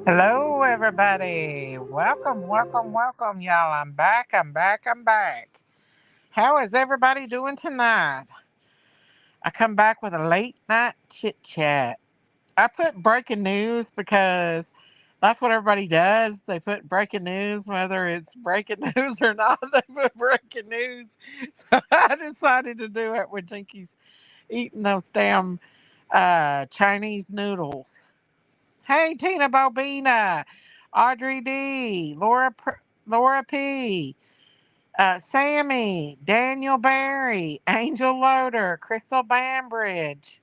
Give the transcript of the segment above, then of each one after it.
Hello, everybody. Welcome, welcome, welcome, y'all. I'm back. I'm back. How is everybody doing tonight? I come back with a late night chit chat. I put breaking news because that's what everybody does. They put breaking news, whether it's breaking news or not, they put breaking news. So I decided to do it when Jinky's eating those damn Chinese noodles. Hey, Tina Bobina, Audrey D, Laura P, Sammy, Daniel Barry, Angel Loader, Crystal Bambridge,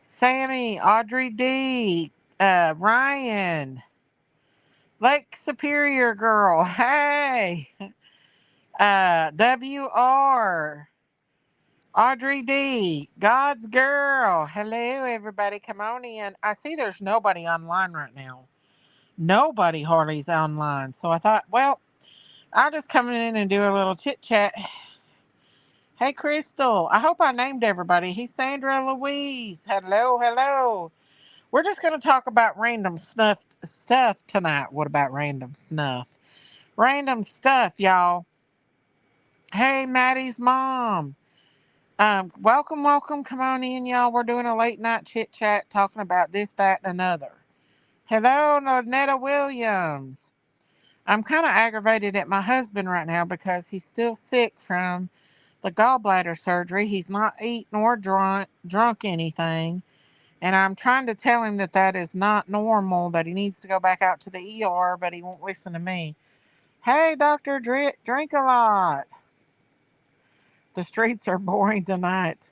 Sammy, Audrey D, Ryan, Lake Superior Girl, hey, WR, Audrey D, God's Girl, hello everybody, come on in. I see there's nobody online right now. Nobody hardly's online. So I thought, well, I'll just come in and do a little chit chat. Hey, Crystal. I hope I named everybody. He's Sandra Louise. Hello, hello. We're just going to talk about random stuff tonight. What about random snuff? Random stuff, y'all. Hey, Maddie's mom. Welcome, welcome. Come on in, y'all. We're doing a late night chit chat talking about this, that, and another. Hello, Lynetta Williams. I'm kind of aggravated at my husband right now because he's still sick from the gallbladder surgery. He's not eaten or drunk anything. And I'm trying to tell him that that is not normal, that he needs to go back out to the ER, but he won't listen to me. Hey, doctor, drink a lot. The streets are boring tonight.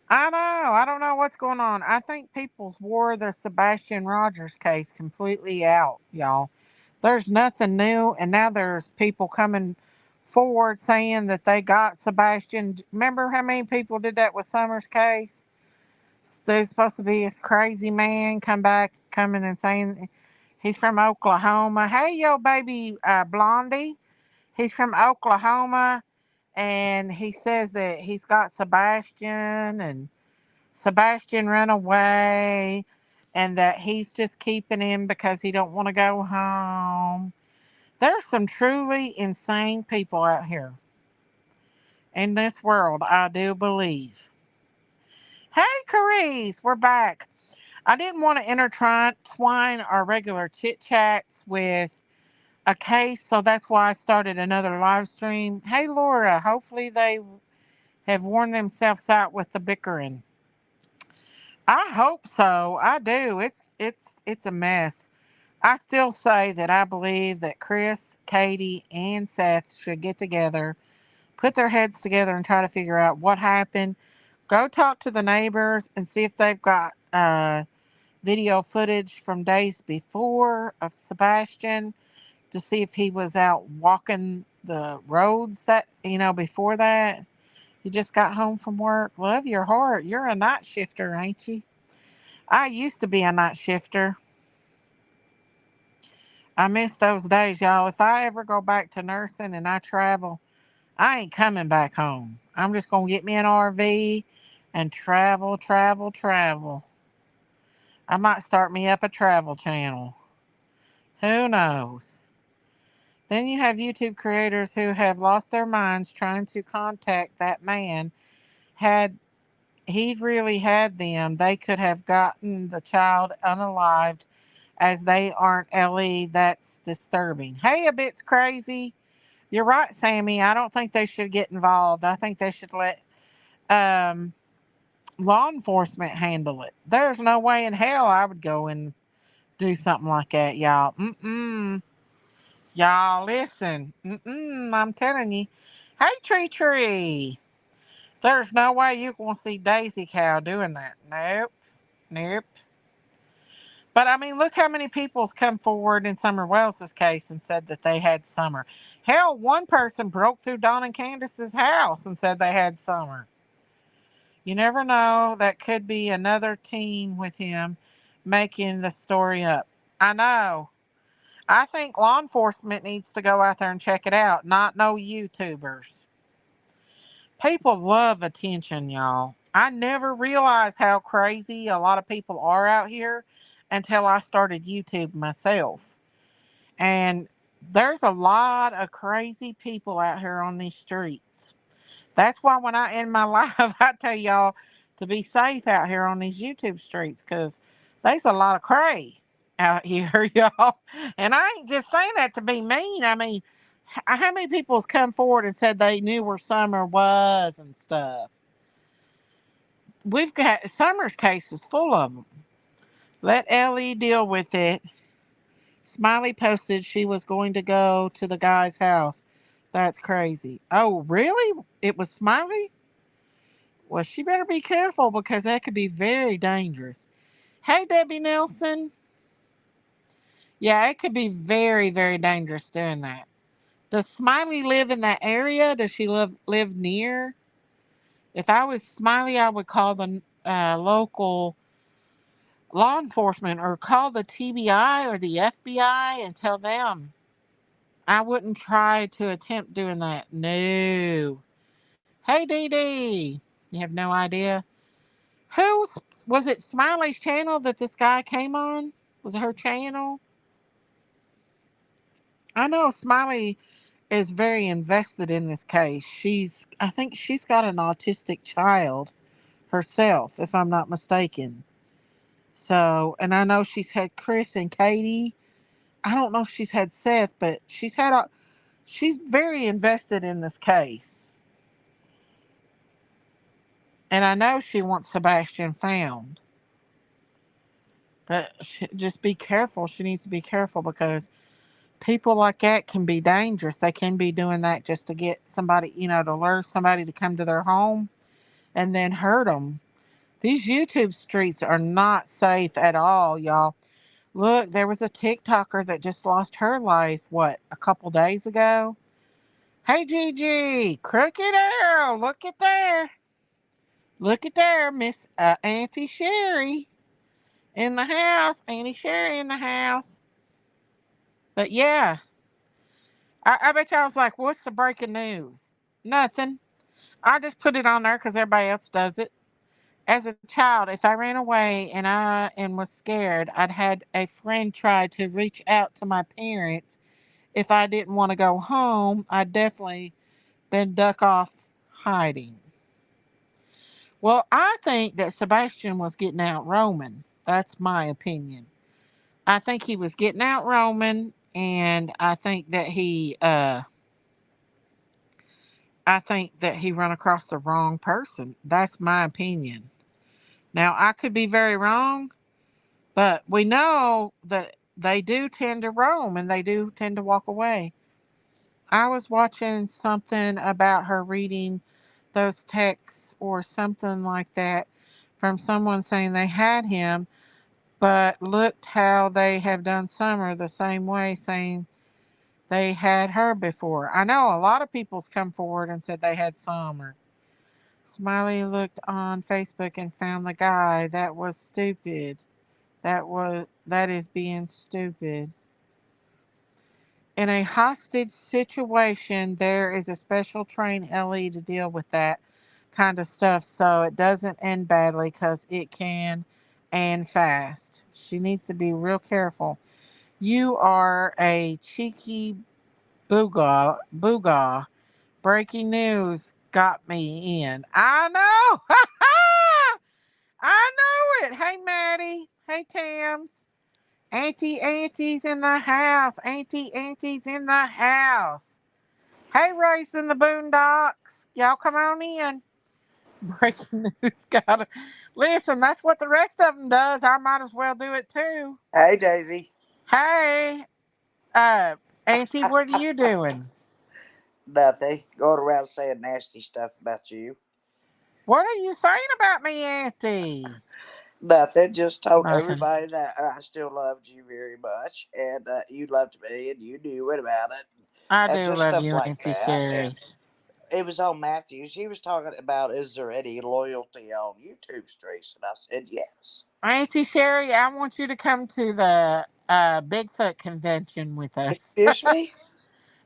I know. I don't know what's going on. I think people's wore the Sebastian Rogers case completely out, y'all. There's nothing new, and now there's people coming forward saying that they got Sebastian. Remember how many people did that with Summers' case? There's supposed to be this crazy man coming and saying he's from Oklahoma. Hey, yo, baby, Blondie. He's from Oklahoma, and he says that he's got Sebastian, and Sebastian ran away, and that he's just keeping him because he don't want to go home. There's some truly insane people out here in this world, I do believe. Hey, Carice, we're back. I didn't want to intertwine our regular chit chats with a case, so that's why I started another live stream. Hey, Laura, hopefully they have worn themselves out with the bickering. I hope so. I do. It's a mess. I still say that I believe that Chris, Katie, and Seth should get together, put their heads together, and try to figure out what happened. Go talk to the neighbors and see if they've got video footage from days before of Sebastian to see if he was out walking the roads before that. You just got home from work. Love your heart. You're a night shifter, ain't you? I used to be a night shifter. I miss those days, y'all. If I ever go back to nursing and I travel, I ain't coming back home. I'm just going to get me an RV and travel, travel, travel. I might start me up a travel channel. Who knows? Then you have YouTube creators who have lost their minds trying to contact that man. Had he really had them, they could have gotten the child unalived as they aren't Ellie. That's disturbing. Hey, a bit's crazy. You're right, Sammy. I don't think they should get involved. I think they should let um, law enforcement handle it. There's no way in hell I would go and do something like that, y'all. Mm-mm. Y'all, listen. Mm-mm, I'm telling you. Hey, Tree Tree. There's no way you're going to see Daisy Cow doing that. Nope. Nope. But I mean, look how many people's come forward in Summer Wells's case and said that they had Summer. Hell, one person broke through Dawn and Candace's house and said they had Summer. You never know. That could be another teen with him making the story up. I know. I think law enforcement needs to go out there and check it out, not no YouTubers. People love attention, y'all. I never realized how crazy a lot of people are out here until I started YouTube myself. And there's a lot of crazy people out here on these streets. That's why when I end my life, I tell y'all to be safe out here on these YouTube streets because there's a lot of cray out here, y'all. And I ain't just saying that to be mean. I mean, how many people has come forward and said they knew where Summer was and stuff? We've got Summer's cases full of them. Let Ellie deal with it. Smiley posted she was going to go to the guy's house. That's crazy. Oh, really? It was Smiley? Well, she better be careful because that could be very dangerous. Hey, Debbie Nelson. Yeah, it could be very, very dangerous doing that. Does Smiley live in that area? Does she live near? If I was Smiley, I would call the local law enforcement or call the TBI or the FBI and tell them. I wouldn't try to attempt doing that. No. Hey, Dee Dee. You have no idea? Who's was it Smiley's channel that this guy came on? Was it her channel? I know Smiley is very invested in this case. I think she's got an autistic child herself, if I'm not mistaken. So, and I know she's had Chris and Katie. I don't know if she's had Seth, but she's very invested in this case. And I know she wants Sebastian found. But just be careful. She needs to be careful because people like that can be dangerous. They can be doing that just to get somebody, to lure somebody to come to their home and then hurt them. These YouTube streets are not safe at all, y'all. Look, there was a TikToker that just lost her life, a couple days ago? Hey, Gigi, Crooked Arrow, look at there. Look at there, Miss Auntie Sherry in the house. Auntie Sherry in the house. But yeah, I bet y'all was like, what's the breaking news? Nothing. I just put it on there because everybody else does it. As a child, if I ran away and was scared, I'd had a friend try to reach out to my parents. If I didn't want to go home, I'd definitely been duck off hiding. Well, I think that Sebastian was getting out roaming. That's my opinion. I think he was getting out roaming, and I think that he run across the wrong person. That's my opinion. Now, I could be very wrong, but we know that they do tend to roam and they do tend to walk away. I was watching something about her reading those texts or something like that from someone saying they had him, but looked how they have done Summer the same way, saying they had her before. I know a lot of people's come forward and said they had Summer. Smiley looked on Facebook and found the guy. That was stupid. That is being stupid. In a hostage situation, there is a special trained LE to deal with that kind of stuff so it doesn't end badly because it can and fast. She needs to be real careful. You are a cheeky boogaw. Breaking news got me in. I know. I know it. Hey, Maddie. Hey, Tams. Auntie's in the house. Auntie's in the house. Hey, Race in the Boondocks. Y'all come on in. Breaking news. Gotta listen. That's what the rest of them does. I might as well do it too. Hey, Daisy. Hey, uh, Auntie, what are you doing? Nothing. Going around saying nasty stuff about you. What are you saying about me, Auntie? Nothing. Just told Nothing. everybody that I still loved you very much and you loved me and you knew it about it. I And do just love stuff you, like Auntie that. Sherry. And it was on Matthews. He was talking about is there any loyalty on YouTube streams? And I said yes. Auntie Sherry, I want you to come to the Bigfoot convention with us. Excuse me?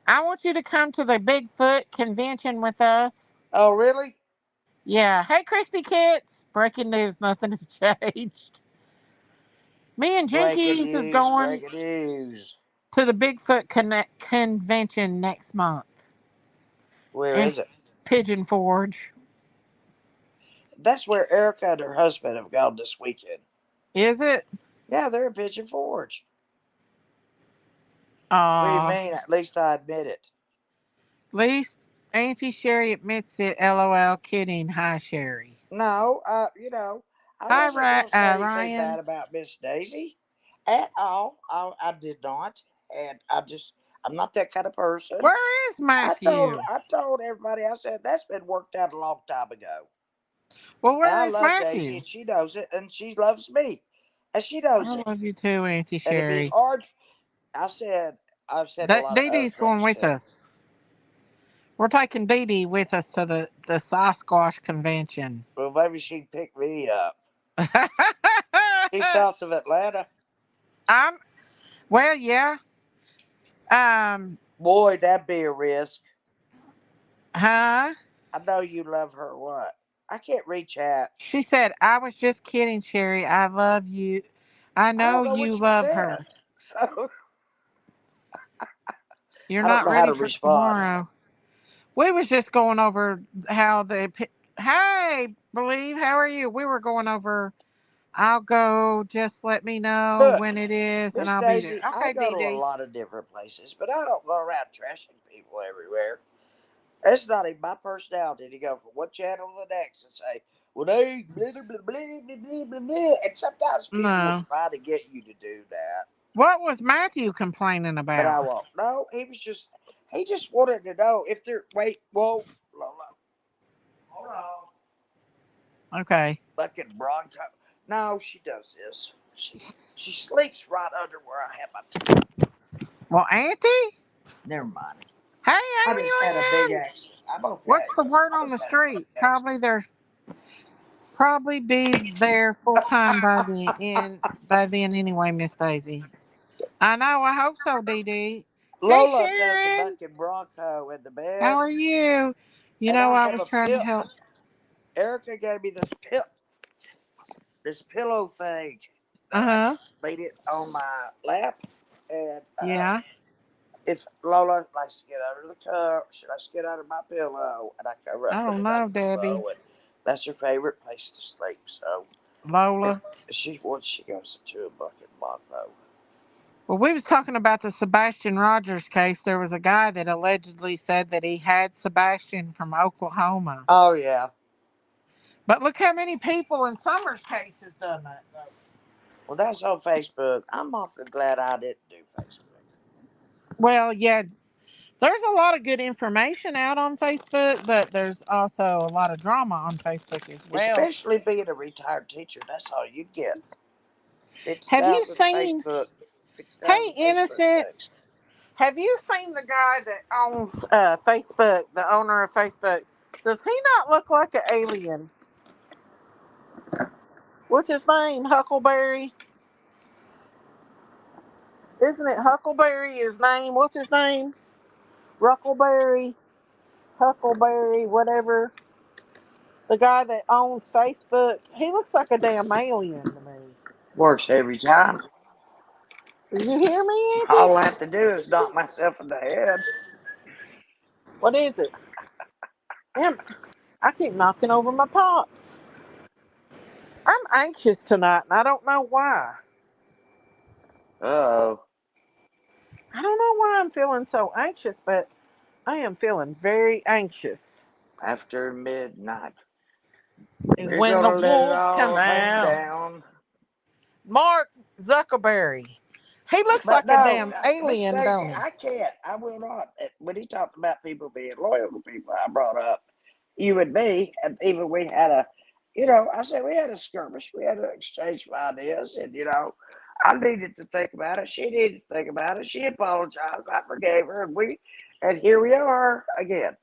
I want you to come to the Bigfoot convention with us. Oh, really? Yeah. Hey, Christy Kits. Breaking news, nothing has changed. Me and Breaking Jinkies is news, going breaking news. to the Bigfoot convention next month Where in is it? Pigeon Forge. That's where Erica and her husband have gone this weekend. Is it? Yeah, they're in Pigeon Forge. What do you Aw. mean? At least I admit it. Least Auntie Sherry admits it. LOL. Kidding. Hi, Sherry. No, I Hi, wasn't going to say anything Ryan. bad about Miss Daisy at all. I did not, and I'm not that kind of person. Where is Matthew? I told everybody. I said that's been worked out a long time ago. Well, And where I is love Daisy, Matthew? and she knows it, and she loves me, and she knows I it. love you too, Auntie And it'd be Sherry. hard. I said a lot of Dee other Dee's going things with too. us. We're taking Dee Dee with us to the Sasquatch convention. Well, maybe she'd pick me up. She's south of Atlanta. I'm well, yeah. Um, Boy, that'd be a risk. huh? I know you love her. What? I can't reach out. She said, "I was just kidding, Sherry. I love you. I I know don't know you what you love meant. her. So You're I don't not know how ready to for respond. tomorrow." We was just going over how Hey, believe. How are you? We were going over. I'll go. Just let me know Look, when it is, and Miss I'll be there. Daisy, I Okay, go Dee to a Dee. lot of different places, but I don't go around trashing people everywhere. It's not even my personality to go from one channel to the next and say, well, they blah, blah, blah, blah, blah, blah, blah, blah. And sometimes people will No. try to get you to do that, What was Matthew complaining but I about? won't. No, he just wanted to know if they're, wait, whoa, Lola, hold on, Okay. fucking Bronco. No, she does this. She sleeps right under where I have my Well, Auntie. Never mind. Hey, I just had a big alien. accident. I'm okay. What's the word I on just the had a street? fucking accident. Probably be there full time by then anyway, Miss Daisy. I know. I hope so, Dee Dee. Hey, Lola does a Sharon. bucking Bronco in the How bed, are you? You and know, I I have was a trying to pill. help. Erica gave me this pillow thing that Uh I can huh. laid it on my lap, and Yeah. if Lola likes to get under the cover, she likes to get under my pillow, and I cover I up with don't another know, Debbie. pillow, and that's her favorite place to sleep. So Lola. she once she goes into a bucket Bronco. Well, we was talking about the Sebastian Rogers case. There was a guy that allegedly said that he had Sebastian from Oklahoma. Oh yeah. But look how many people in Summer's case has done that. Well, that's on Facebook. I'm awfully glad I didn't do Facebook. Well, yeah, there's a lot of good information out on Facebook, but there's also a lot of drama on Facebook as well. Especially being a retired teacher, that's all you get. Fifty Have you thousand seen, Facebook, fifty hey, thousand Facebook Innocence, things. have you seen the guy that owns Facebook, the owner of Facebook? Does he not look like an alien? What's his name? Huckleberry? Isn't it Huckleberry his name? What's his name? Ruckleberry? Huckleberry, whatever. The guy that owns Facebook. He looks like a damn alien to me. Works every time. Did you hear me, Auntie? All I have to do is knock myself in the head. What is it? Damn, I keep knocking over my pots. I'm anxious tonight, and I don't know why. Oh, I don't know why I'm feeling so anxious, but I am feeling very anxious. after midnight, Is we're when the gonna let it wolves come all hang out. down. Mark Zuckerberry. He looks But like a no, damn Miss alien, Stacy, don't he? I can't. I will not. When he talked about people being loyal to people, I brought up you and me, and even we had I said we had a skirmish. We had an exchange of ideas, and I needed to think about it. She needed to think about it. She apologized. I forgave her, and here we are again.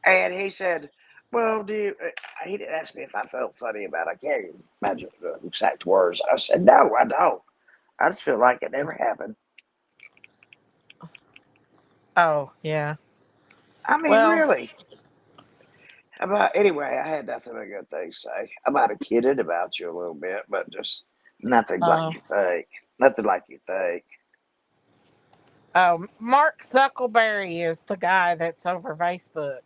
And he said, "Well, do you?" He didn't ask me if I felt funny about it. I can't even imagine the exact words. I said, "No, I don't. I just feel like it never happened." Oh, yeah. I mean, Well, really. About anyway, I had nothing but good things to say. I might have kidded about you a little bit, but just Nothing like Oh, you think. Nothing like you think. oh, Mark Zuckerberry is the guy that's over Facebook.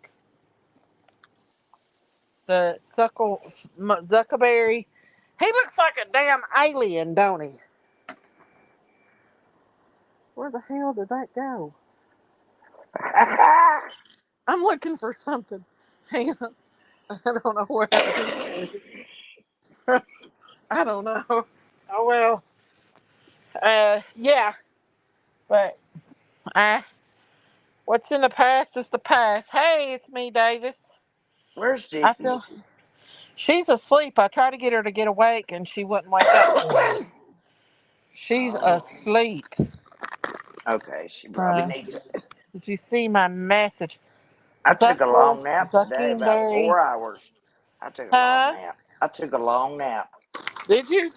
The Zuckerberry. He looks like a damn alien, don't he? Where the hell did that go? I'm looking for something. Hang on. I don't know where it is. I don't know. Oh well. Yeah. But what's in the past is the past. Hey, it's me, Davis. Where's I feel Jinkies? she's asleep. I tried to get her to get awake and she wouldn't wake up for me. She's Oh, asleep. okay. She probably Uh, needs it. did you see my message? I took a long nap today, about Zuckerberry. 4 hours. I took a long Huh? nap. I took a long nap. Did you?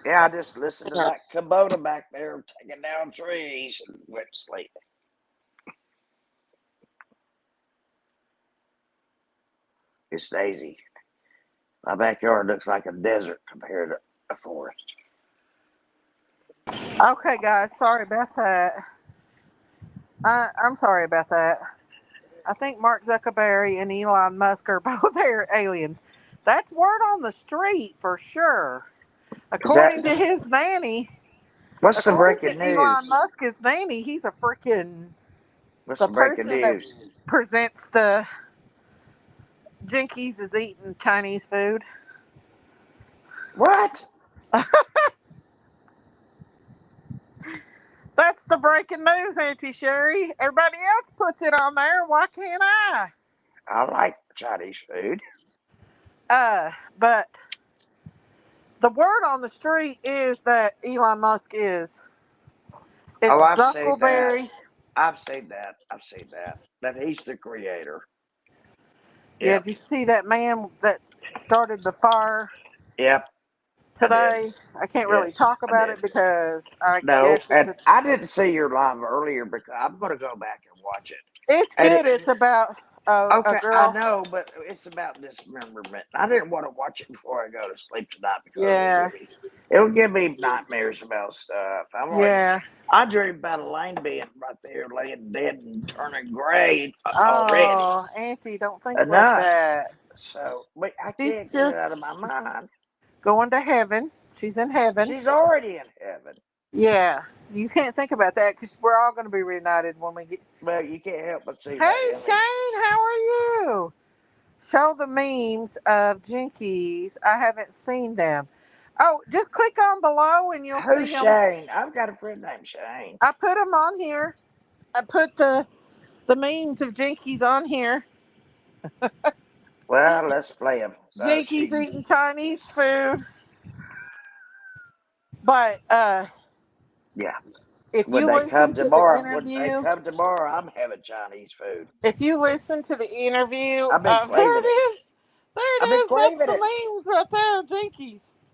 Yeah, I just listened to Yeah. that Kubota back there taking down trees and went to sleep. It's Daisy. My backyard looks like a desert compared to a forest. Okay, guys. Sorry about that. I'm sorry about that. I think Mark Zuckerberry and Elon Musk are both aliens. That's word on the street for sure. Is that According to his nanny, what's the according breaking to Elon news? Musk's nanny, he's a freaking What's the the breaking person that news? presents the Jinkies is eating Chinese food. What? That's the breaking news, Auntie Sherry. Everybody else puts it on there. Why can't I? I like Chinese food. But the word on the street is that Elon Musk is. Oh, It's I've seen that. Zuckerberry. I've seen that. I've seen that. That he's the creator. Yeah, Yep. did you see that man that started the fire Yep. I did. today? I can't really Yes, talk I about did. it because I No, guess and I didn't see your live earlier because I'm going to go back and watch it. it's And good. It's about a okay, I girl. know, but it's about dismemberment. I didn't want to watch it before I go to sleep tonight because Yeah, it'll give me nightmares about stuff. yeah. I dream about Elaine being right there, laying dead and turning gray already. Oh, Auntie, don't think like Enough. that. So, but I can't She's get it just out of my mind. going to heaven. She's in heaven. She's already in heaven. Yeah, you can't think about that because we're all going to be reunited when we get. Well, you can't help but see that Hey, image. Shane, how are you? Show the memes of Jinkies. I haven't seen them. Oh, just click on below and you'll Who's see them. Shane? I've got a friend named Shane. I put them on here. I put the memes of Jinkies on here. Well, let's play him. So Jinkies eating Chinese food. But yeah. if When you they listen come to the tomorrow, interview, I'm having Chinese food. if you listen to the interview, I've been there craving it it. is. There it I've been is. That's craving the it. memes right there, Jinkies.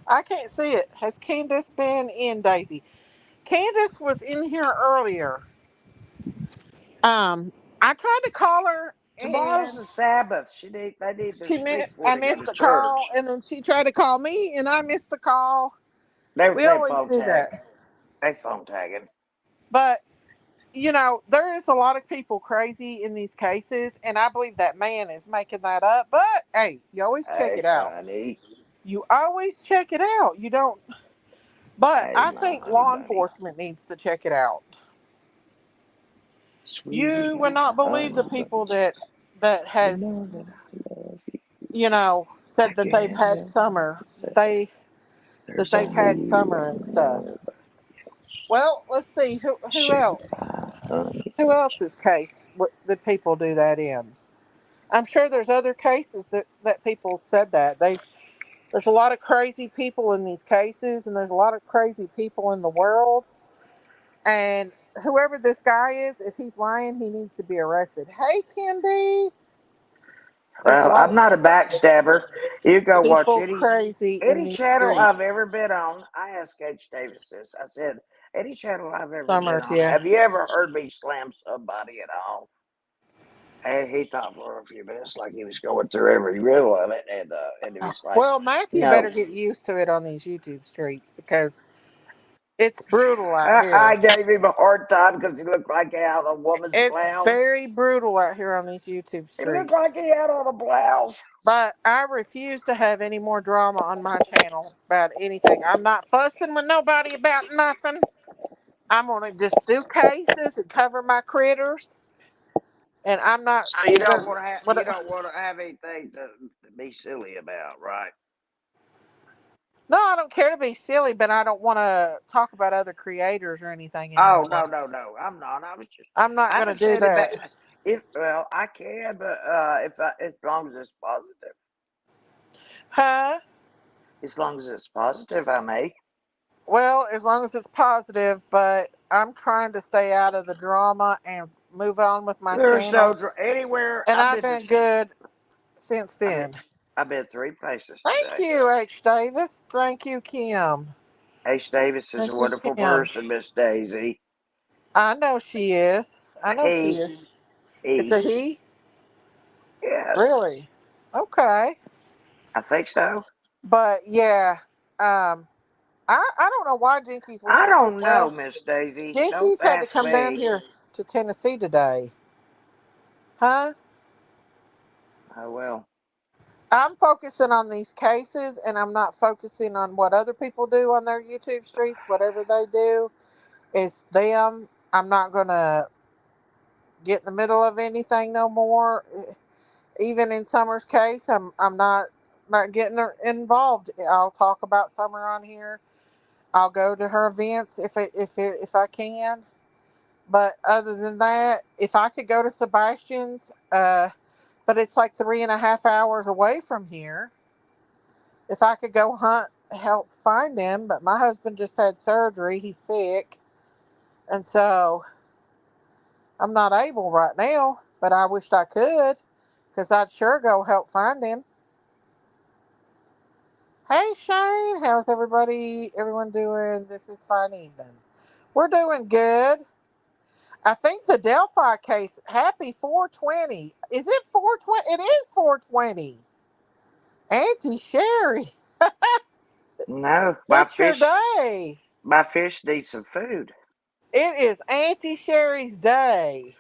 I can't see it. Has Candace been in, Daisy? Candace was in here earlier. I tried to call her Tomorrow's and the Sabbath. They need their sleep before I they go missed to the call, church. and then she tried to call me, and I missed the call. We They always phone do tag. that. They phone tagging. But there is a lot of people crazy in these cases, and I believe that man is making that up. But hey, you always check Hey, it out. honey. You always check it out. You don't. But Hey, I my think honey law bunny. enforcement needs to check it out. Sweetie, You would my not believe the honey people bunny. that You has know that I love you. I said that they've can't had help summer. but say They that there's they've only had you summer and and stuff. nobody. Well, let's see who else. Sugar pie, honey. Who else's case did people do that in? I'm sure there's other cases that people said that there's a lot of crazy people in these cases, and there's a lot of crazy people in the world. And whoever this guy is, if he's lying, he needs to be arrested. Hey, Kendi, there's a Well, lot I'm of not a backstabber. You go watch people crazy in any these channel I've streets. ever been on. I asked H. Davis this. I said, any channel I've ever been Summers, on, yeah. have you ever heard me slam somebody at all? And he thought for a few minutes like he was going through every rule of it, and he was like, Well, Matthew "No." better get used to it on these YouTube streets because it's brutal out I here. gave him a hard time because he looked like he had on a woman's It's blouse. very brutal out here on these YouTube He looked like streets. he had on a blouse. But I refuse to have any more drama on my channel about anything. I'm not fussing with nobody about nothing. I'm gonna just do cases and cover my critters, and I'm not So you don't gonna. want to have What? anything to be silly about, right? No, I don't care to be silly, but I don't want to talk about other creators or anything Oh anymore. no, no, no! I'm not. I'm not I gonna haven't do said it that. back. If well, I can, but as long as it's positive, Huh? as long as it's positive, I may. Well, as long as it's positive, but I'm trying to stay out of the drama and move on with my There's no channel. anywhere. And I've been good since I've been then. I've been three places Thank today. you, H. Davis. Thank you, Kim. H. Davis is a Thank you, wonderful Kim. person, Miss Daisy. I know she is. I know she He is. It's he a he? yes, Really? Okay. I think so. But yeah, um, I don't know why Jinkies was I don't know, well. Miss Daisy. Don't Jinkies had to ask come down me. here to Tennessee today, huh? Oh well. I'm focusing on these cases, and I'm not focusing on what other people do on their YouTube streets. Whatever they do, it's them. I'm not gonna get in the middle of anything no more. Even in Summer's case, I'm not getting her involved. I'll talk about Summer on here. I'll go to her events if I can. But other than that, if I could go to Sebastian's, but it's like 3.5 hours away from here. If I could go hunt, help find him, but my husband just had surgery. He's sick, and so I'm not able right now. But I wished I could, because I'd sure go help find him. Hey Shane, how's everyone doing? This is fine evening. We're doing good. I think the Delphi case, happy 420. Is it 420? It is 420. Auntie Sherry, No, it's your day. my fish needs some food. It is Auntie Sherry's day.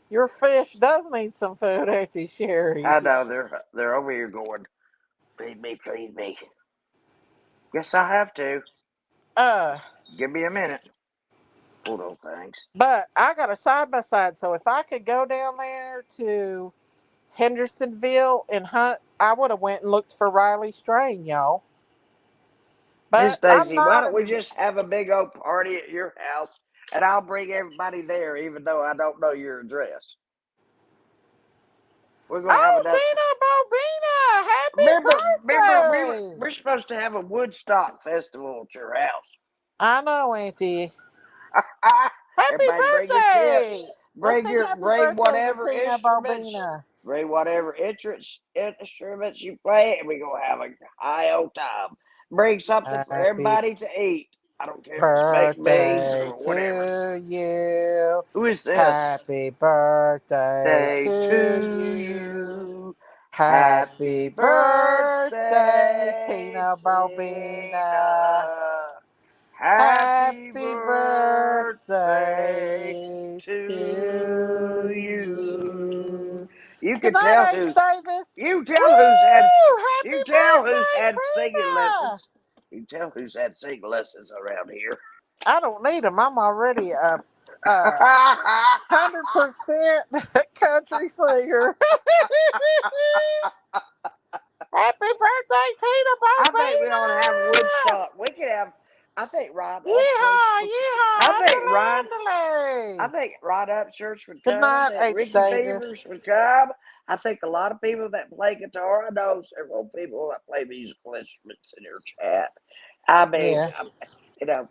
Your fish does need some food, Auntie Sherry. I know they're over here going, feed me, feed me. Guess I have to. Uh, Just give me a minute. Hold on, thanks. but I got a side by side, so if I could go down there to Hendersonville and hunt, I would have went and looked for Riley Strain, y'all. Miss But I'm Daisy, why not don't in we the. just have a big old party at your house and I'll bring everybody there even though I don't know your address? We're gonna have Oh, enough. Tina Bobina, happy We're birthday! supposed to have a Woodstock festival at your house. I know, Auntie. Happy Everybody bring your chips. birthday! Let's sing happy Bring birthday to whatever Tina instruments. Bobina. Bring whatever instruments you play, and we gonna have a high old time. Bring something for Happy everybody to eat. I don't care if it's baked beans birthday or whatever. to you. Who is this? Happy birthday Day to to you. you. Happy Happy birthday, birthday, Tina Bobina. Tina. Happy Happy birthday birthday to to you. you. You Good can tell night, H. who's Davis. you tell who's had Woo! you Happy tell who's birthday, had singing Tina. lessons. You tell who's had singing lessons around here. I don't need them. I'm already a 100% country singer. Happy birthday, Tina I think we ought to have Bobina! Woodstock. We could have. I think Rod Yeehaw, Upchurch would. yeehaw, I think underlay, Rod. I underlay. think Rod Upchurch would Good come. night, That H. Ricky Davis. Beavers would come. I think a lot of people that play guitar. I know several people that play musical instruments in your chat. I mean, Yeah.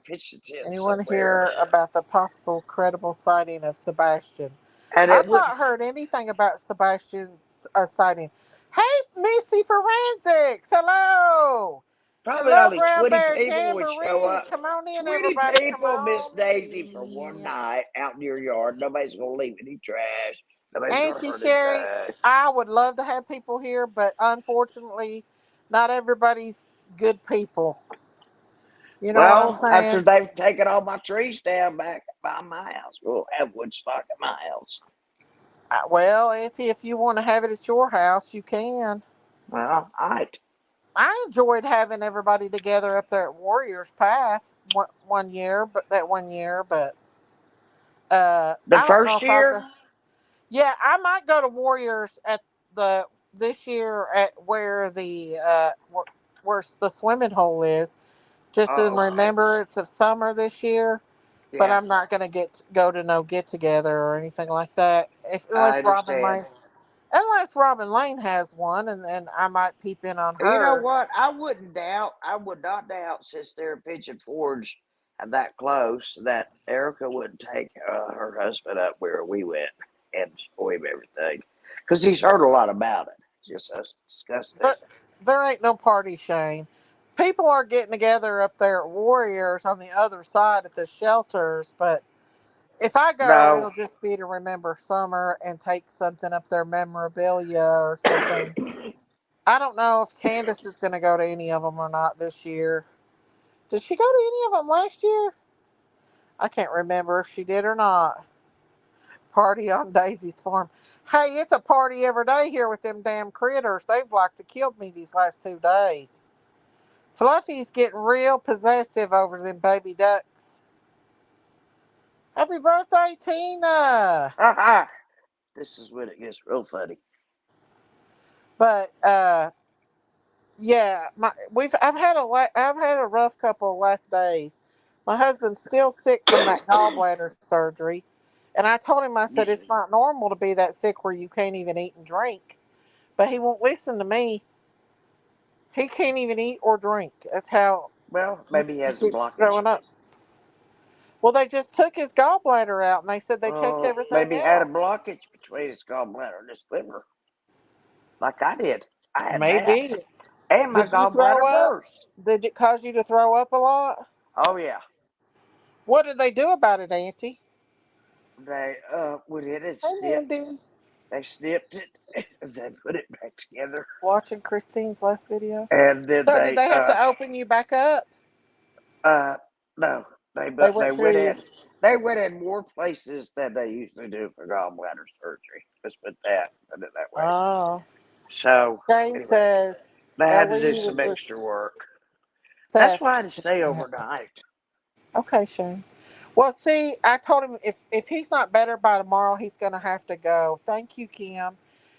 pitch the tent Anyone somewhere, hear about the possible credible sighting of Sebastian? and it I've would. not heard anything about Sebastian's sighting. Hey, Missy Forensics, hello. Probably Hello, only Brown 20 Bear people would show Jamboree. up. Come on in, 20 everybody. Come people, Miss on Daisy, for one in. night out in your yard. Nobody's going to leave any trash. Nobody's going to Auntie hurt Sherry, anything. I would love to have people here, but unfortunately, not everybody's good people. You know what I'm Well, after saying? they've taken all my trees down back by my house, we'll have Woodstock at my house. Well, Auntie, if you want to have it at your house, you can. Well, all right. I enjoyed having everybody together up there at Warriors Path one year, but that one year, but The I don't know first if I'll go. year? Yeah, I might go to Warriors at the this year at where the where the swimming hole is, just in Oh, okay. remembrance of summer this year. But Yeah, I'm not gonna go to no get together or anything like that. I understand. Unless Robin Lane has one, and then I might peep in on You know hers. what? I would not doubt, since they're Pigeon Forge and that close, that Erica would take her husband up where we went and show him everything. Because he's heard a lot about it. Just us discussing There, it. there ain't no party, Shane. People are getting together up there at Warriors on the other side at the shelters, but if I go, No, it'll just be to remember summer and take something up there, memorabilia or something. I don't know if Candace is going to go to any of them or not this year. Did she go to any of them last year? I can't remember if she did or not. Party on Daisy's farm. Hey, it's a party every day here with them damn critters. They've like to killed me these last 2 days. Fluffy's getting real possessive over them baby ducks. Happy birthday, Tina! this is when it gets real funny. But yeah, I've had a rough couple of last days. My husband's still sick from that gallbladder surgery, and I told him, I said You, it's not normal to be that sick where you can't even eat and drink. But he won't listen to me. He can't even eat or drink. That's how well, maybe he he has a keeps blockage. throwing up. Well, they just took his gallbladder out, and they said they checked everything Maybe he had a out. blockage between his gallbladder and his liver, like I did. I had that. Maybe. And my Did you throw gallbladder up? burst. Did it cause you to throw up a lot? Oh, yeah. What did they do about it, Auntie? They went in and Hey, snipped. Mandy. They snipped it. And they put it back together. Watching Christine's last video. And then So did they have to open you back up? uh no, They they went went through. in. They went in more places than they usually do for gallbladder surgery. Let's put it that way. Oh. So Shane anyway, says they had to do Ellie was some with extra work. That's Seth. why I had to stay overnight. Okay, Shane. Well, see, I told him if he's not better by tomorrow, he's going to have to go. Thank you, Kim.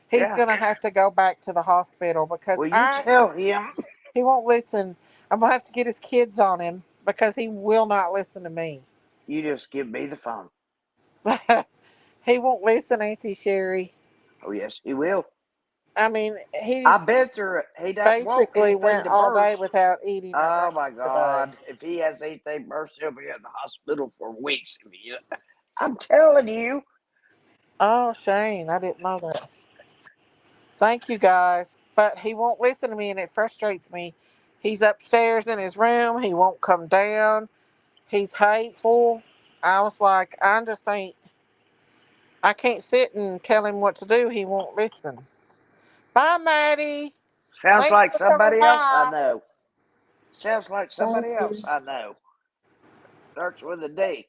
He's Yeah. going to have to go back to the hospital because Will you tell him? he won't listen. I'm going to have to get his kids on him because he will not listen to me. You just give me the phone. He won't listen, Auntie Sherry. Oh yes, he will. I mean, I he's bet he doesn't want basically anything went to all day burst. without eating or Oh drinking my today. God! If he has anything burst, he'll be in the hospital for weeks. I'm telling you. Oh, Shane, I didn't know that. Thank you guys. But he won't listen to me and it frustrates me. He's upstairs in his room. He won't come down. He's hateful. I was like, I can't sit and tell him what to do. He won't listen. Bye, Maddie. Sounds Thanks like for coming somebody else I by. know. Sounds like Thank somebody else you. I know. Starts with a D.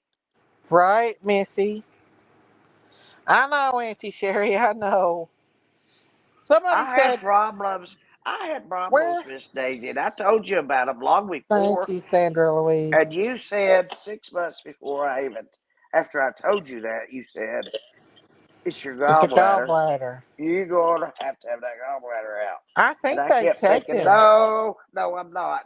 Right, Missy? I know, Auntie Sherry. I know. Somebody I had said, problems. I had where? problems, Miss Daisy, and I told you about them long Thank before. you, Sandra And Louise. you said 6 months before after I told you that, you said, it's your It's a gallbladder. gallbladder. You're going to have that gallbladder out. I And think I they kept checked thinking, him. no, no, I'm not.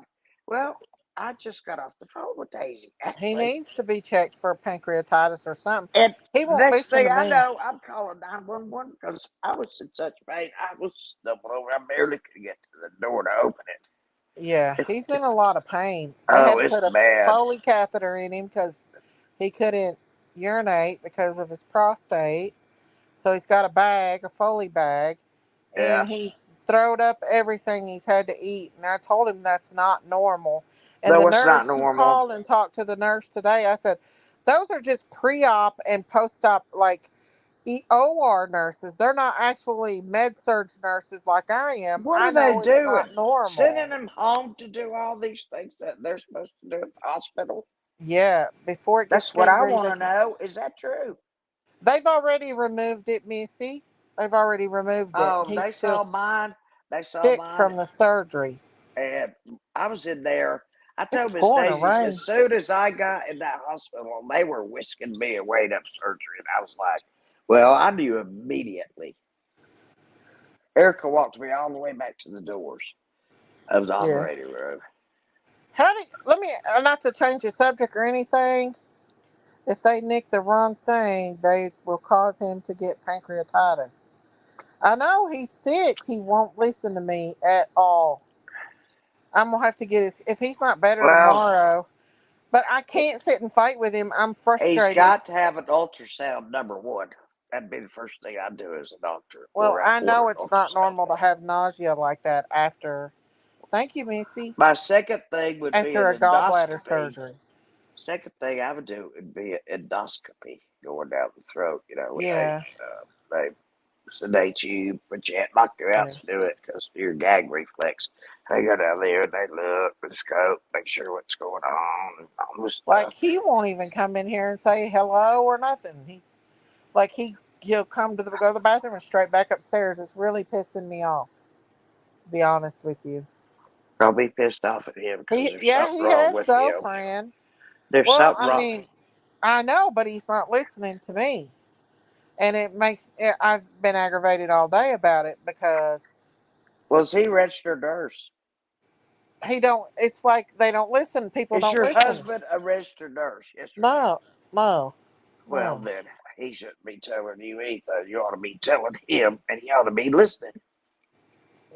Well, I just got off the phone with Daisy, He actually. needs to be checked for pancreatitis or something. And He the won't next listen thing to I me. know, I'm calling 911 because I was in such pain. I was stumbling over. I barely could get to the door to open Yeah, it. he's in a lot of pain. They Oh, had to it's put a bad. Foley catheter in him because he couldn't urinate because of his prostate. So he's got a bag, a Foley bag, Yeah. and he's throwed up everything he's had to eat. And I told him that's not normal. And the No, it's not nurse, he normal. called and talked to the nurse today. I said, those are just pre op and post op, like OR nurses. They're not actually med surge nurses like I am. What I are they know it's not doing? Sending normal. them home to do all these things that they're supposed to do at the hospital? Yeah, before it gets That's what I gangrene, want to know. Is that true? they've already removed it, Missy. They've already removed it. Oh, He's they still saw mine. They saw sick mine, from the surgery. and I was in there. I It's told Miss pouring to Daisy rain. as soon as I got in that hospital, they were whisking me away to surgery, and I was like, "Well, I knew immediately." Erica walked me all the way back to the doors of the Yeah. operating room. How do let me not to change the subject or anything. If they nick the wrong thing, they will cause him to get pancreatitis. I know he's sick. He won't listen to me at all. I'm gonna have to get his. If he's not better Well, tomorrow, but I he, can't sit and fight with him. I'm he's frustrated. got to have an ultrasound. Number one, that'd be the first thing I do as a doctor. Well, I Order know an it's not ultrasound. normal to have nausea like that after. Thank you, Missy. My second thing would be After an a gallbladder endoscopy. surgery. Second thing I would do would be an endoscopy going down the throat. You know, when Yeah, they sedate you, but you had to knock you out yeah. to do it because your gag reflex. They go down there and they look with the scope, make sure what's going on and all this Like stuff. he won't even come in here and say hello or nothing. He's like he'll come to go to the bathroom and straight back upstairs. It's really pissing me off, to be honest with you. I'll be pissed off at him because He there's yeah, something he wrong has with though, him. friend. There's Well, something I wrong. mean, I know, but he's not listening to me, and I've been aggravated all day about it because Was he registered nurse? he don't. It's like they don't listen. People Is don't your listen. husband a registered nurse? Yes or no? No, no, Well, no. then he shouldn't be telling you either. You ought to be telling him, and he ought to be listening.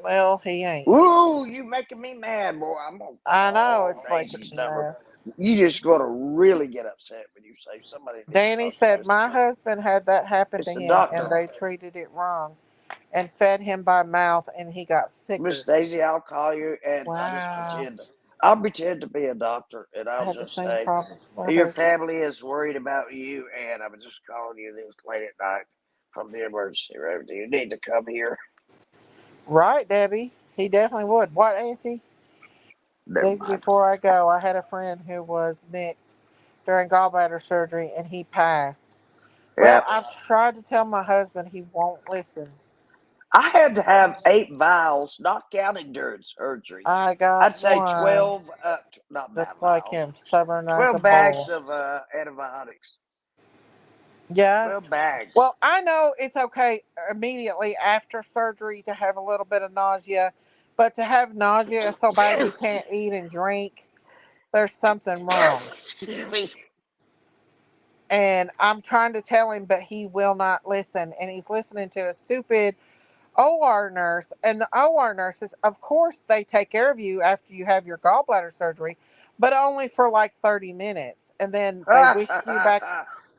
Well, he ain't. Ooh, you making me mad, boy. I'm gonna I know call it's making Daisy's me number. mad. You just gonna really get upset when you say somebody needs to Danny talk to said Miss. my husband had that happen to It's a him, and doctor. they treated it wrong and fed him by mouth, and he got Miss sicker. Daisy, I'll call you and just Wow, pretend. I'll pretend to be a doctor, and I I'll had the just same say problem with my your husband. family is worried about you, and I'm just calling you this late at night from the emergency room. Do you need to come here? Right, Debbie? He definitely would. What, Auntie? Never Days mind. before I go, I had a friend who was nicked during gallbladder surgery, and he passed. Well, Yep. I've tried to tell my husband, he won't listen. I had to have 8 vials, not counting during surgery. I got I'd say one 12, not just like vials, him, stubborn as a 12 bags bull. of antibiotics. Yeah. 12 bags. Well, I know it's okay immediately after surgery to have a little bit of nausea, but to have nausea so bad you can't eat and drink, there's something wrong. Excuse me. And I'm trying to tell him, but he will not listen. And he's listening to a stupid OR nurse. And the OR nurses, of course, they take care of you after you have your gallbladder surgery, but only for like 30 minutes. And then they whisk you back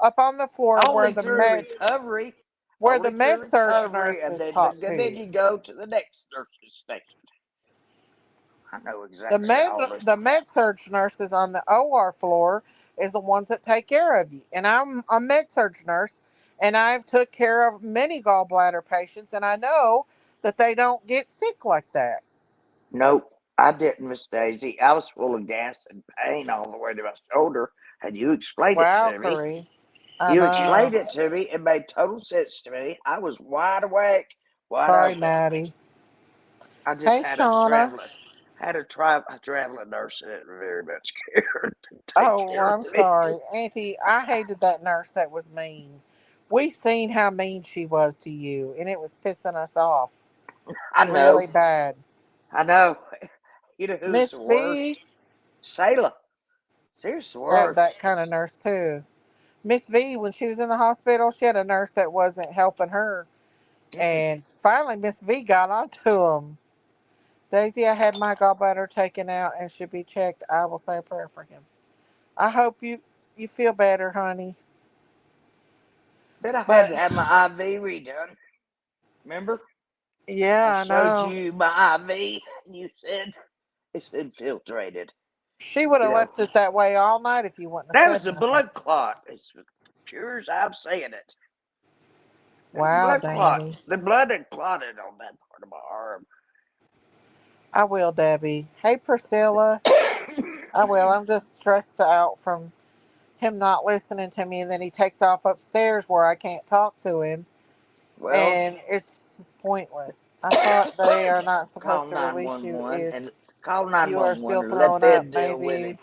up on the floor Only through recovery. where the Only through med surge recovery, and nurses then, talk to then you. you go to the next nurse's station. I know The exactly med all this. the med surge nurses on the OR floor is the ones that take care of you. And I'm a med surge nurse, and I've took care of many gallbladder patients, and I know that they don't get sick like that. Nope, I didn't, Miss Daisy. I was full of gas and pain all the way to my shoulder, and you explained it Wow, to me. Carice. I You know. explained it to me. It made total sense to me. I was wide awake, wide Sorry, open. Maddie. I just Hey, had a Shauna. traveling nurse that very much cared to take Oh, care of I'm me. sorry. Auntie, I hated that nurse that was mean. We seen how mean she was to you, and it was pissing us off I really know, bad. I know. You know who's Miss the V, worst? Sayla. She's the that worst. kind of nurse too. Miss V, when she was in the hospital, she had a nurse that wasn't helping her. Mm-mm. And finally, Miss V got onto him. Daisy, I had my gallbladder taken out and should be checked. I will say a prayer for him. I hope you feel better, honey. Then I had But to have my IV redone. Remember? I Yeah, I showed know. you my IV, and you said it's infiltrated. She would You have know, left it that way all night if you wouldn't have that said was a nothing. blood clot. It's pure as I'm saying it. It was a Wow, blood clot. Danny. The blood had clotted on that part of my arm. I will, Debbie. Hey, Priscilla. I will. I'm just stressed out from him not listening to me, and then he takes off upstairs where I can't talk to him, Well, and it's just pointless. I thought they are not call supposed to release you 911 if and call you are 911 still and let throwing up. them deal with him. Maybe.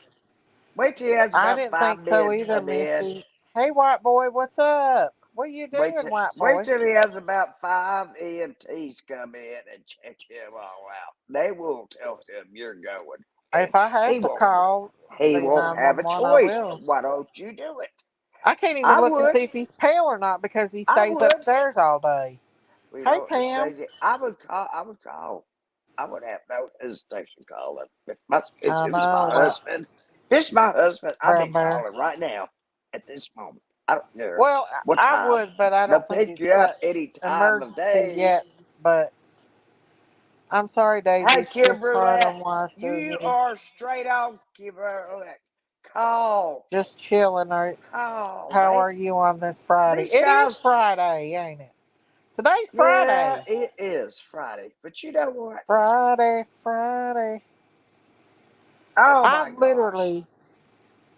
Wait till he has I about didn't think 5 so minutes either, come in. Missy. Hey, white boy, what's up? What are you doing, white Wait boy? till he has about 5 EMTs come in and check him all out. They will tell him you're going, and If I he have to won't. call He the won't have a 911, I choice. will. Why don't you do it? I can't even I look and would. see if he's pale or not because he I stays would. upstairs all day. You Hey, know, it's Pam. crazy. I would call. I would call. I would have no hesitation calling. If I it was know my what, husband, this is my husband, I'd Brown be Bear. calling right now at this moment. I don't care Well, what I time. would, but I They'll don't think pick it's you up that any time of emergency day. yet. But I'm sorry, Hey, Daisy. She Kim just hard Brulette, on why, you Susie. are straight on, Kim Brulette. Call. Just chilling. Call, How man. are you on this Friday? These It is guys, Friday, ain't it? Today's yeah, Friday. it is Friday. But you know what? Friday, Friday. Oh, my I'm gosh. literally,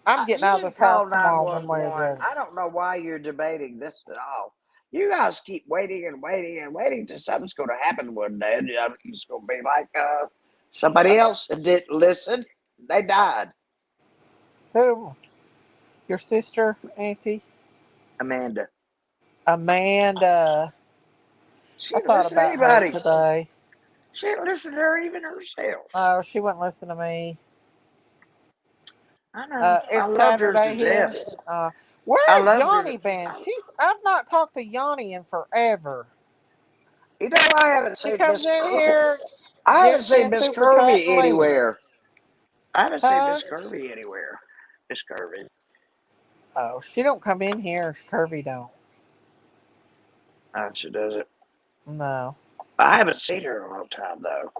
I'm getting You out of need to this house call tomorrow one way or the 911. other. I don't know why you're debating this at all. You guys keep waiting and waiting and waiting till something's going to happen one day. And it's going to be like somebody else that didn't listen. They died. Who? Your sister, Auntie? Amanda. Amanda. She I didn't thought listen to about her anybody. today. She didn't listen to her even herself. Oh, she wouldn't listen to me. I know. I It's loved her to Saturday here. death. Uh, I where's loved her. Yanni been? I've not talked to Yanni in forever. You know, I haven't She seen comes Miss in here, I haven't gives me seen a Miss super chat, and Curvy leaves. anywhere. I haven't seen Huh? Miss Curvy anywhere. Miss Curvy. Oh, she don't come in here. Curvy don't. She doesn't. No. I haven't seen her in a long time though.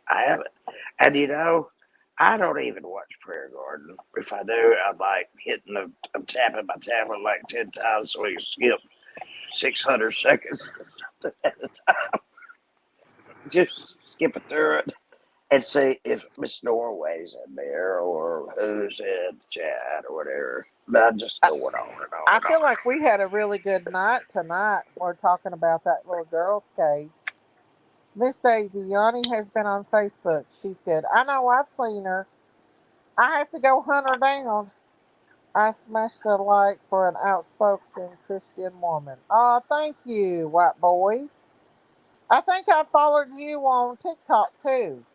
I haven't. And you know, I don't even watch Prayer Garden. If I do, I'm like I'm tapping my tablet like 10 times so we can skip 600 seconds at a time. Just skip it through it and see if Miss Norway's in there or who's in the chat or whatever. Not just I, going on and on I and feel on. like we had a really good night tonight. We're talking about that little girl's case. Miss Daisy, Yanni has been on Facebook. She's good. I know I've seen her. I have to go hunt her down. I smashed the like for an outspoken Christian woman. Oh, thank you, white boy. I think I followed you on TikTok too.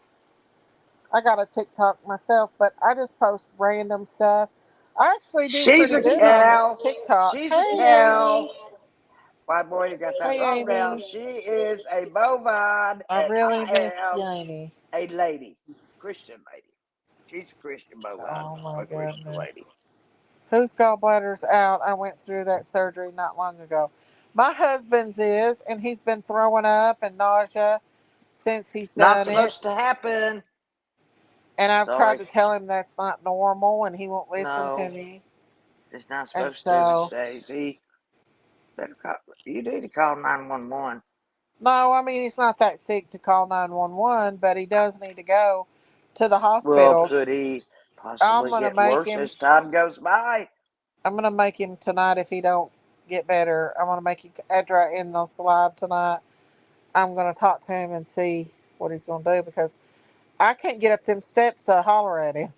I got a TikTok myself, but I just post random stuff. I actually do She's pretty a good on cow. TikTok. She's a Hey, cow. Amy. White boy, you got that Hey, wrong now. Amy. She is a bovine, I and really I miss am Yanni. a lady, Christian lady. She's a Christian bovine, Oh my a Christian goodness. lady. Whose gallbladder's out? I went through that surgery not long ago. My husband's is, and he's been throwing up and nausea since he's Not done it. supposed to happen. And I've tried Sorry. to tell him that's not normal, and he won't listen to No, me. it's not And supposed to, Miss so, Daisy. Better call, you need to call 911. no, I mean, he's not that sick to call 911, but he does need to go to the Well, hospital. could he I'm possibly gonna get make worse him. as time goes by? I'm gonna make him tonight if he don't get better. I'm gonna make him after I end the live tonight. I'm gonna talk to him and see what he's gonna do because I can't get up them steps to holler at him.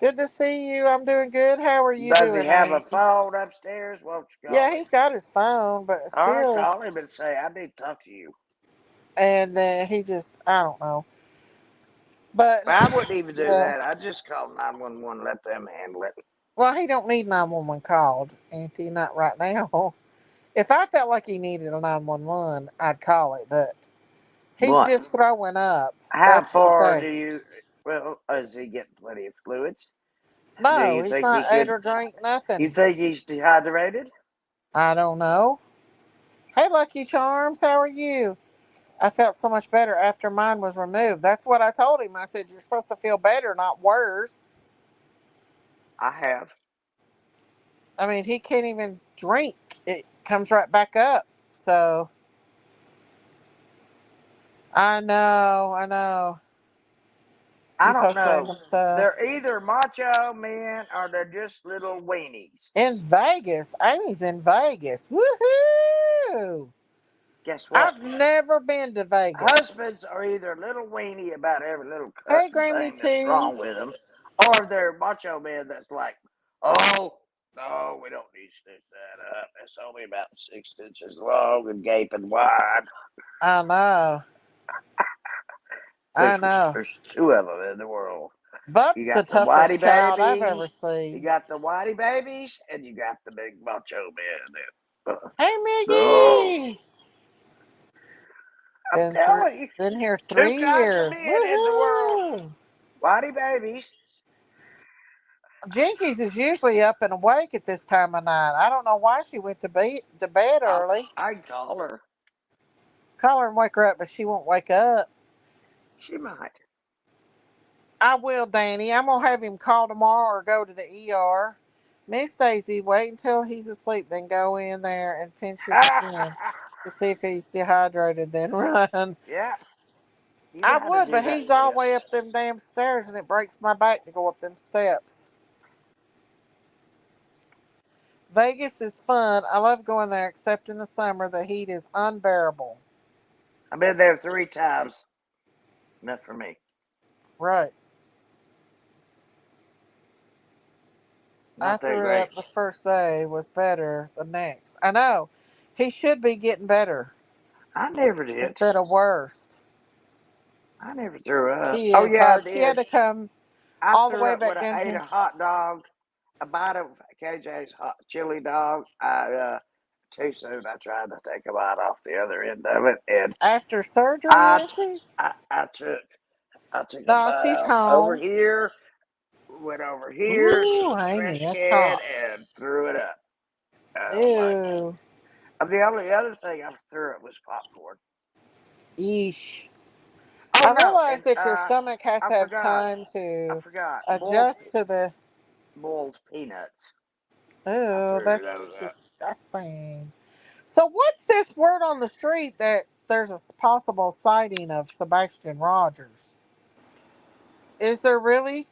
Good to see you. I'm doing good. How are you Does he doing, have a Amy? phone upstairs? Won't you Yeah, call he's him? got his phone, but All right, still. call him and say, I need to talk to you. And then he just, I don't know. But I wouldn't even do yeah, that. I'd just call 911, let them handle it. well, he don't need 911 called, Auntie. Not right now. If I felt like he needed a 911, I'd call it. But he's What? just throwing up. How That's the far thing. do you, well, is he getting plenty of fluids? Do No, you he's think he not ate could, or drank you nothing. think he's dehydrated? I don't know. Hey, Lucky Charms, how are you? I felt so much better after mine was removed. That's what I told him. I said, you're supposed to feel better, not worse. I have. I mean, he can't even drink. It comes right back up. So, I know. I You don't post know. random stuff. They're either macho men or they're just little weenies. In Vegas. Amy's in Vegas. Woohoo! Guess what? I've never been to Vegas. Husbands are either a little weenie about every little Hey, cussing Grammy thing that's T. wrong with them, or they're macho men that's like, oh, no, we don't need to stitch that up. It's only about 6 inches long and gaping wide. I know. I There's know. there's two of them in the world. You Bub's the got the toughest whitey child I've babies, ever you seen. got the whitey babies, and you got the big macho men. Hey, Oh, Miggy. I'm telling you, Been here two 3 years. kinds of men in the world. Woohoo! Whitey babies. Jinkies is usually up and awake at this time of night. I don't know why she went to bed I, early. I can call her. Call her and wake her up, but she won't wake up. She might. I will, Danny. I'm gonna have him call tomorrow or go to the ER. Miss Daisy, wait until he's asleep, then go in there and pinch his skin to see if he's dehydrated, then run. Yeah, you I got to would, do but that, he's all the way sis. up them damn stairs and it breaks my back to go up them steps. Vegas is fun. I love going there, except in the summer. The heat is unbearable. I've been there 3 times. Not for me. Right. I Not that threw great. up the first day, was better the next. I know. He should be getting better I never did. instead of worse. I never threw up. She Oh is yeah, I hard. She had did. to come I all the threw way up when back I down ate here. a hot dog, a bite of KJ's hot chili dog. Too soon. I tried to take a bite off the other end of it, and After surgery, I, is he? I, I took, I took a No, bite she's out over home. here, went over here to Ooh, the Amy, trash that's can, hot. and threw it up. Oh my Ew. God! The only other thing I threw up was popcorn. Yeesh. Oh I no, realize and that your stomach has I to have forgot. time I to forgot adjust to the. boiled peanuts. I Ooh, threw that's those up. disgusting. So, what's this word on the street that there's a possible sighting of Sebastian Rogers? Is there really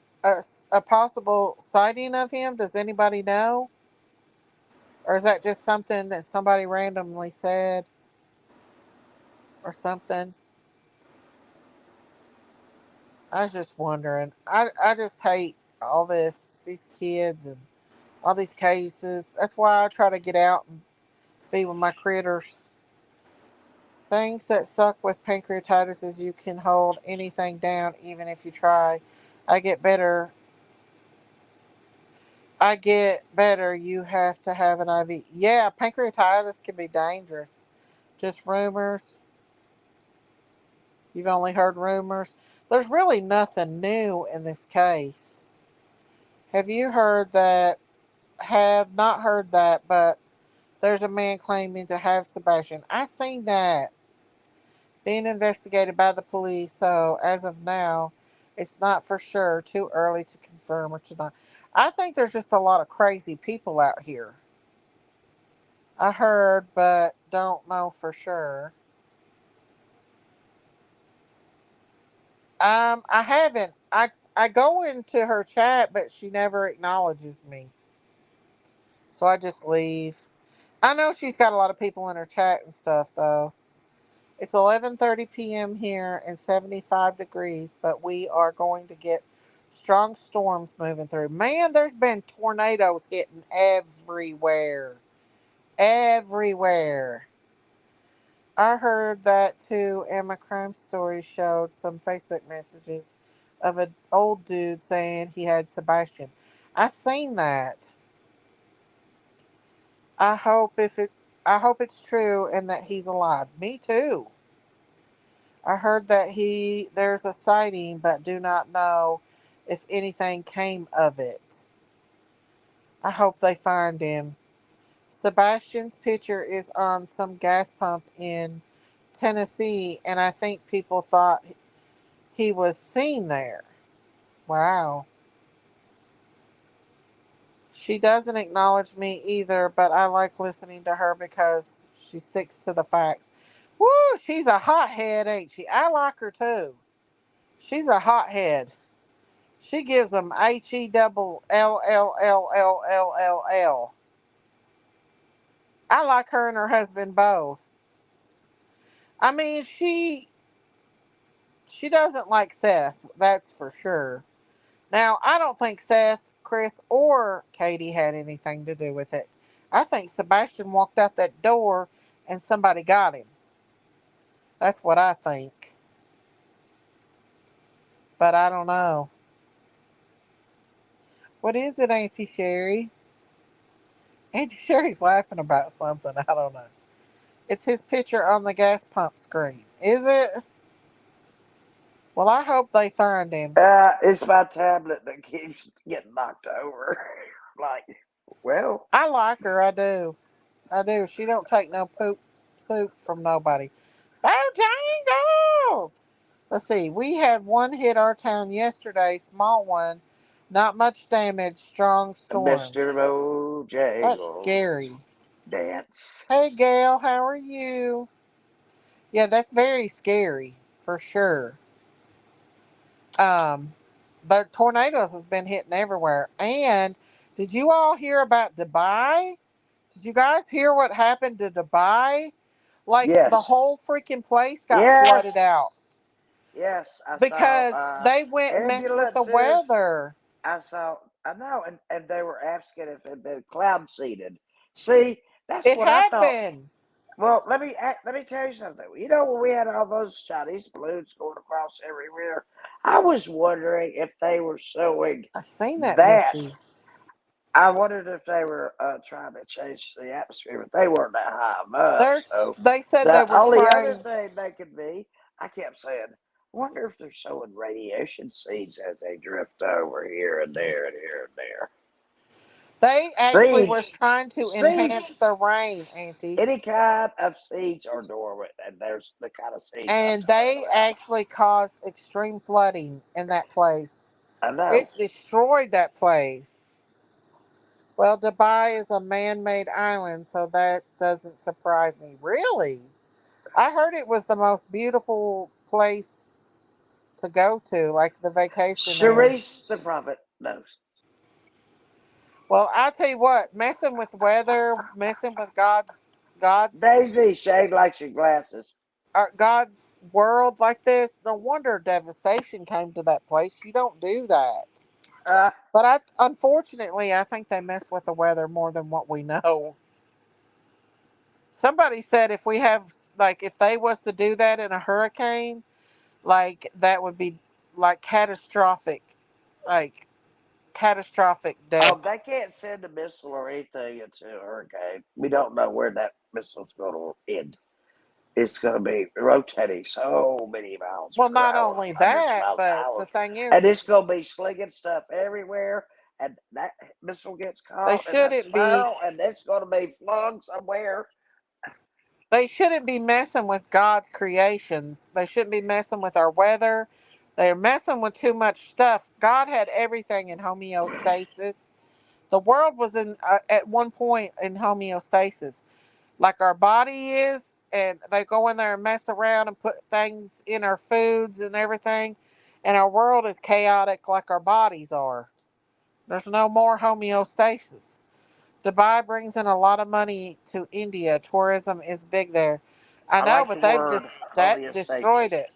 a possible sighting of him? Does anybody know? Or is that just something that somebody randomly said or something? I was just wondering. I just hate all these kids and all these cases. That's why I try to get out and be with my critters. Things that suck with pancreatitis is you can hold anything down even if you try. I get better. I get better. You have to have an IV. Yeah, pancreatitis can be dangerous. Just rumors. You've only heard rumors. There's really nothing new in this case. Have you heard that? Have not heard that, but there's a man claiming to have Sebastian. I seen that being investigated by the police. So as of now, it's not for sure. Too early to confirm or to not. I think there's just a lot of crazy people out here. I heard, but don't know for sure. I haven't. I go into her chat, but she never acknowledges me, so I just leave. I know she's got a lot of people in her chat and stuff, though. It's 11:30 p.m. here and 75 degrees, but we are going to get strong storms moving through. Man, there's been tornadoes hitting everywhere. Everywhere. I heard that too, and my crime story showed some Facebook messages of an old dude saying he had Sebastian. I seen that. I hope if it I hope it's true and that he's alive. Me too. I heard that there's a sighting but do not know if anything came of it. I hope they find him Sebastian's picture is on some gas pump in Tennessee, and I think people thought he was seen there. Wow. She doesn't acknowledge me either, but I like listening to her because she sticks to the facts. Woo, she's a hothead, ain't she? I like her too. She's a hothead. She gives them HELLLLLLL. I like her and her husband both. I mean, she doesn't like Seth, that's for sure. Now, I don't think Seth, Chris, or Katie had anything to do with it. I think Sebastian walked out that door and somebody got him. That's what I think. But I don't know. What is it, Auntie Sherry? Auntie Sherry's laughing about something. I don't know. It's his picture on the gas pump screen. Is it? Well, I hope they find him. It's my tablet that keeps getting knocked over. Like, well, I like her. I do. I do. She don't take no poop soup from nobody. Bojangles! Let's see. We had one hit our town yesterday. Small one. Not much damage. Strong Mr. storms. That's Bojangles scary. dance. Hey, Gail. How are you? Yeah, that's very scary. For sure. Um, the tornadoes has been hitting everywhere. And did you all hear about Dubai? Did you guys hear what happened to Dubai? Like the Yes, whole freaking place got flooded out yes, yes. I saw because they went and messed with the ambulances. weather. I know, and they were asking if it had been cloud seeded. See, that's It what I had thought. been. Well, let me tell you something. You know, when we had all those Chinese balloons going across everywhere, I was wondering if they were showing I seen that, that. Missy. I wondered if they were trying to change the atmosphere, but they weren't that high enough. So They said they the were only other trying. thing they could be, I kept saying, wonder if they're showing radiation seeds as they drift over here and there and here and there. They actually was Seeds, trying to enhance seeds, the rain, Auntie, any kind of seeds are dormant, and there's the kind of seeds I'm and talking they about. actually caused extreme flooding in that place. I know. It destroyed that place. Well, Dubai is a man-made island, so that doesn't surprise me. Really? I heard it was the most beautiful place to go to, like the vacation there. Charisse the prophet knows. Well, I'll tell you what, messing with weather, messing with God's Daisy, shade likes your glasses. God's world like this, no wonder devastation came to that place. You don't do that. Uh, But unfortunately, I think they mess with the weather more than what we know. Somebody said if we have, like, if they was to do that in a hurricane, like that would be like like catastrophic oh, death. they can't send a missile or anything into a hurricane. We don't know where that missile's going to end. It's going to be rotating so many miles Well, per not hour, only hundreds of that, miles an but the hour, thing is, and it's going to be slinging stuff everywhere. And that missile gets they caught in that shouldn't be spiral, and it's going to be flung somewhere. they shouldn't be messing with God's creations. They shouldn't be messing with our weather. They're messing with too much stuff. God had everything in homeostasis. The world was in at one point in homeostasis, like our body is, and they go in there and mess around and put things in our foods and everything, and our world is chaotic like our bodies are. There's no more homeostasis. Dubai brings in a lot of money to India. Tourism is big there. I I know, like but the they've word just that destroyed homeostasis. it.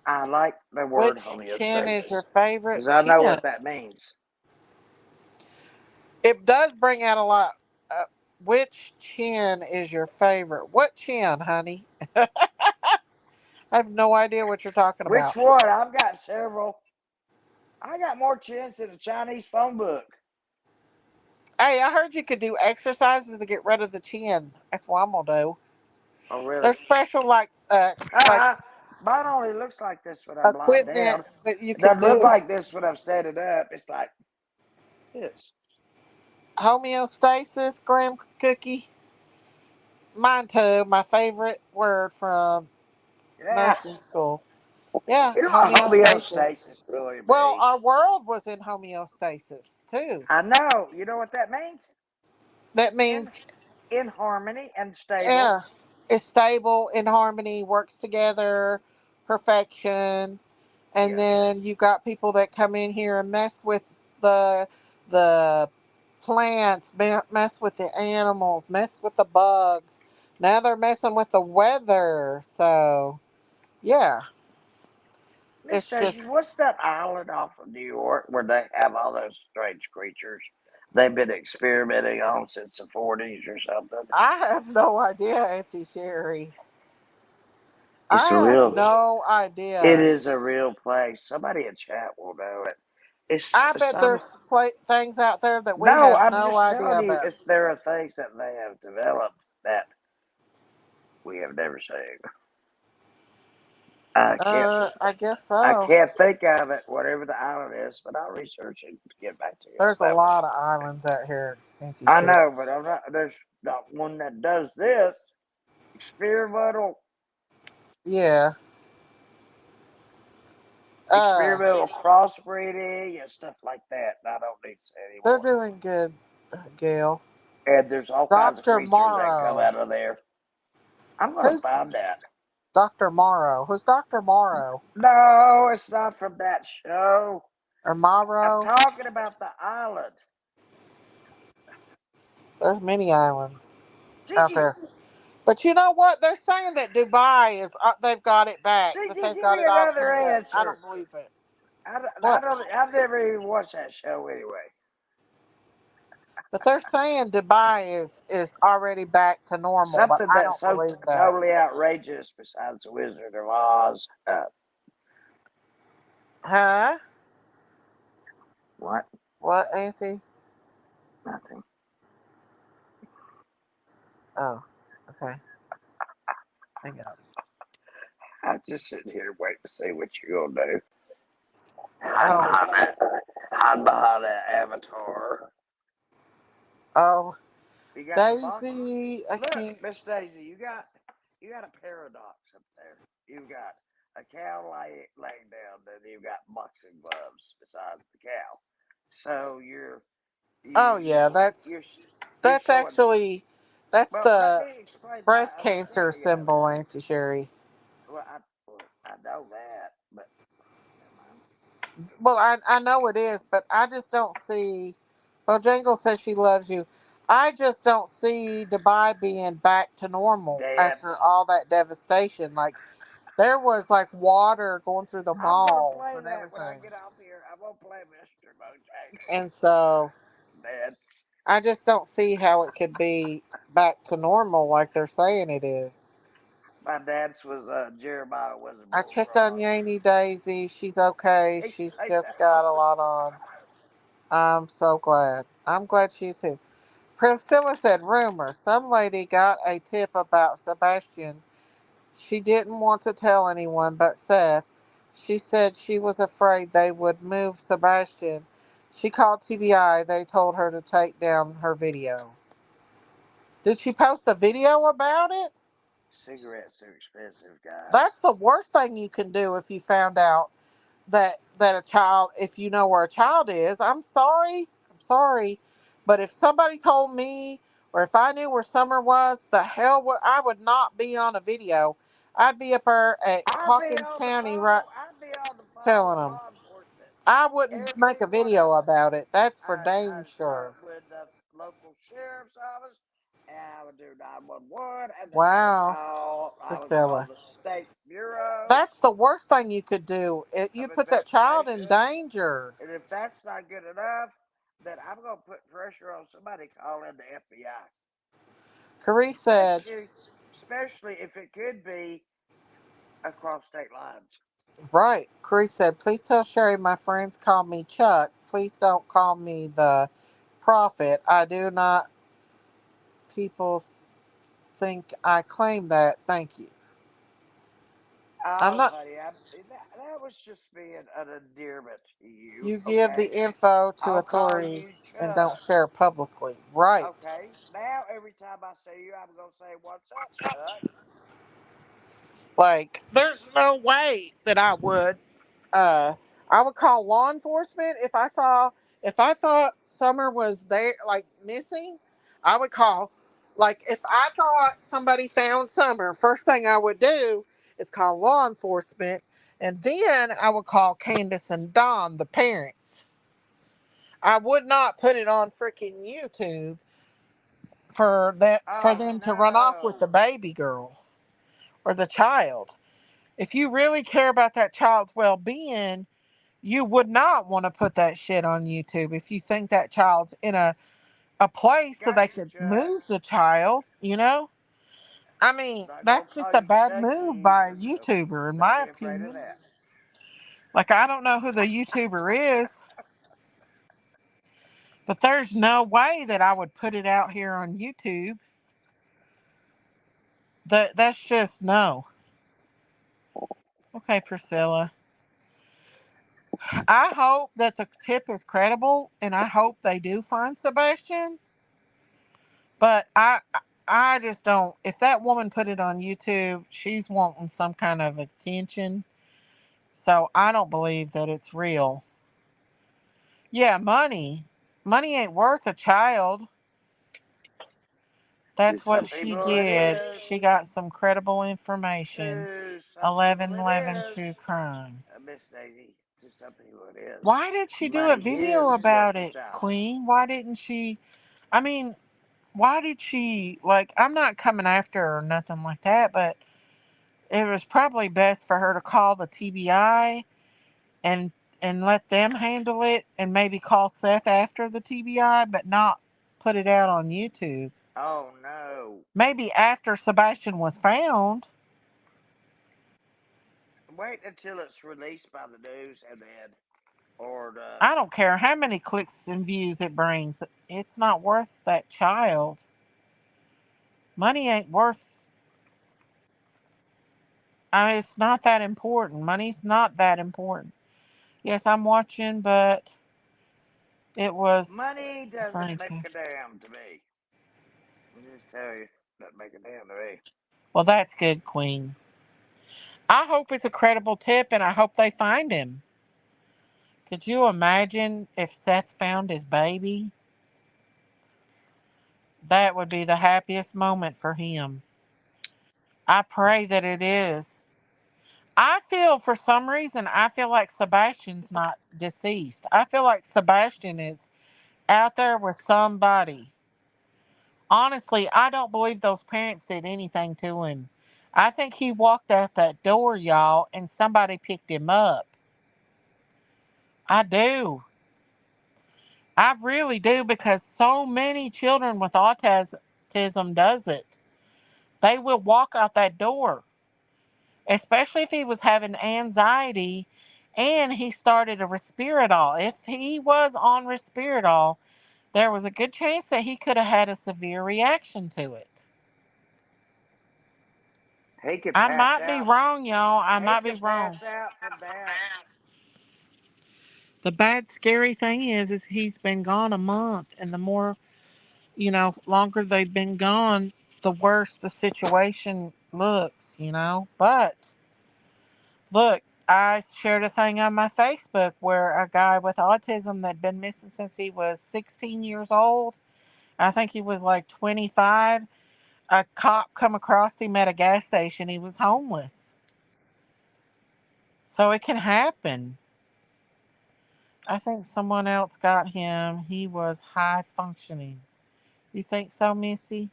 I like the word Which chin is your homeostasis favorite because I know chin? what that means. It does bring out a lot. Uh, which chin is your favorite? What chin, honey? I have no idea what you're talking Which about. one? I've got several. I got more chins than a Chinese phone book. Hey, I heard you could do exercises to get rid of the chin. That's what I'm gonna do. Oh, really? There's special like Mine only looks like this when I'm lying equipment down. that you It can doesn't look do. like this when I'm standing up. It's like this. Homeostasis, Graham Cookie. Mine too. My favorite word from Yeah. nursing school. Yeah, You know what homeostasis. homeostasis really Well, our means? world was in homeostasis too. I know. You know what that means? That In means, in harmony and stable. yeah, it's stable, in harmony, works together, perfection. And Yes. then you got people that come in here and mess with the plants, mess with the animals, mess with the bugs. Now they're messing with the weather. So yeah, Miss it's just Stacy, what's that island off of New York where they have all those strange creatures they've been experimenting on since the 40s or something? I have no idea, Auntie Sherry. It's I a have real, no it idea. is a real place. Somebody in chat will know it. It's I bet some, there's things out there that we no, have I'm no just idea telling you, about. there are things that they have developed that we have never seen. I can't, I guess I so. can't think of it, whatever the island is, but I'll research it and get back to you on There's a that one. lot of islands out here, Auntie I Sherry. know, but I'm not, there's not one that does this experimental Yeah. Uh, experimental crossbreeding and stuff like that. And I don't need to say they're anymore. doing good, Gail. And there's all kinds of Dr. creatures that come Morrow. out of there. I'm gonna Who's find that. Dr. Morrow? Who's Dr. Morrow? No, it's not from that show. Or I'm Morrow? talking about the island. There's many islands out Gigi, there. But you know what? They're saying that Dubai is, they've got it back, that Gigi, they've give got me it all another cleaned up. I answer. don't believe it. I What? don't. I've never even watched that show anyway. But they're saying Dubai is already back to normal, but Something I that's don't so believe that. totally outrageous besides the Wizard of Oz. Huh? What? What, Auntie? Nothing. Oh, okay. Hang on. I'm just sitting here waiting to see what you're gonna do. Hide Oh, behind that. Hide behind that avatar. oh, You got the box. Daisy, I Look, can't. Miss Daisy, you got a paradox up there. You've got a cow laying down, then you've got boxing gloves besides the cow. So Oh you yeah, you're you're that's showing. actually that's Well, let the me explain my breast cancer understanding of it. symbol, Auntie Sherry. Well, I know that, but never mind. Well, I know it is, but I just don't see. Well, Jangle says she loves you. I just don't see Dubai being back to normal after Dance. all that devastation. Like there was like water going through the I'm gonna malls play and that when I everything, get off here. I'm gonna play Mr. Mojang. and so Dance. I just don't see how it could be back to normal like they're saying it is. My dance was Jeremiah I Weatherbolt checked on Ross. Yaney Daisy. She's okay. He's She's like just that. got a lot on. I'm so glad. I'm glad she's here. Priscilla said, rumor. Some lady got a tip about Sebastian. She didn't want to tell anyone but Seth. She said she was afraid they would move Sebastian. She called TBI. They told her to take down her video. Did she post a video about it? Cigarettes are expensive, guys. That's the worst thing you can do if you found out that a child, if you know where a child is. I'm sorry, but if somebody told me, or if I knew where Summer was, the hell would I would not be on a video. I'd be up there at I'd be Hawkins on the County, right, phone. I'd be on the phone telling with them. law enforcement. I wouldn't make Every a one of video them. about it. That's for dang I'd sure. start with the local sheriff's office, and I would do 911, and then Wow, I would call Priscilla. the state bureau That's the worst thing you could do. You of put that child in investigation. danger. And if that's not good enough, then I'm gonna put pressure on somebody calling the FBI. Carrie said, Especially if it could be across state lines. right. Chris said, please tell Sherry my friends call me Chuck. Please don't call me the prophet. I do not people think I claim that. Thank you. I'm Oh, not. honey, that was just being an endearment to you, You give the okay? info to I'll call you authorities and don't Chud. share publicly. Right. Okay, now every time I see you, I'm gonna say, "What's up, Chud?" Like, there's no way that uh I would call law enforcement if I thought Summer was there, like missing. I would call, like, if I thought somebody found Summer, first thing I would do is call law enforcement, and then I would call Candace and Don, the parents. I would not put it on freaking YouTube for Oh them to run off with no! the baby girl or the child. If you really care about that child's well-being, you would not want to put that shit on YouTube if you think that child's in a place so they Gotcha, could Chud. move the child, you know? I mean, Not gonna that's just call a you bad Chucky move by a either, so YouTuber, in don't my be afraid of opinion. that. Like, I don't know who the YouTuber is, but there's no way that I would put it out here on YouTube. That's just no. Okay, Priscilla. I hope that the tip is credible, and I hope they do find Sebastian. But I just don't. If that woman put it on YouTube, she's wanting some kind of attention. So I don't believe that it's real. Yeah, money ain't worth a child. To That's some what she people, it did. is. She got some credible information. To some people, it 1111 is. True Crime. Miss Daisy, to some people, it is. Why did she do a Money video is worth about the it, child. Queen? Why didn't she? I mean, why did she? Like, I'm not coming after her or nothing like that, but it was probably best for her to call the TBI and let them handle it, and maybe call Seth after the TBI, but not put it out on YouTube. Oh no! Maybe after Sebastian was found. Wait until it's released by the news, and then, or the I don't care how many clicks and views it brings. It's not worth that child. Money ain't worth. I mean, it's not that important. Money's not that important. Yes, I'm watching, but it was money a funny doesn't make too. a damn to me. Let me just tell you, doesn't make a damn to me. Well, that's good, Queen. I hope it's a credible tip, and I hope they find him. Could you imagine if Seth found his baby? That would be the happiest moment for him. I pray that it is. I feel, for some reason, I feel like Sebastian's not deceased. I feel like Sebastian is out there with somebody. Honestly, I don't believe those parents did anything to him. I think he walked out that door, y'all, and somebody picked him up. I do. I really do, because so many children with autism does it. They will walk out that door, especially if he was having anxiety and he started a Respiridol. If he was on Respiridol, there was a good chance that he could have had a severe reaction to it. He could I pass might be out. wrong, y'all. I He might be could wrong. pass out from that. The bad, scary thing is he's been gone a month, and the more, longer they've been gone, the worse the situation looks. But look, I shared a thing on my Facebook where a guy with autism that'd been missing since he was 16 years old, I think he was like 25, a cop come across him at a gas station. He was homeless. So it can happen. I think someone else got him. He was high functioning. You think so, Missy?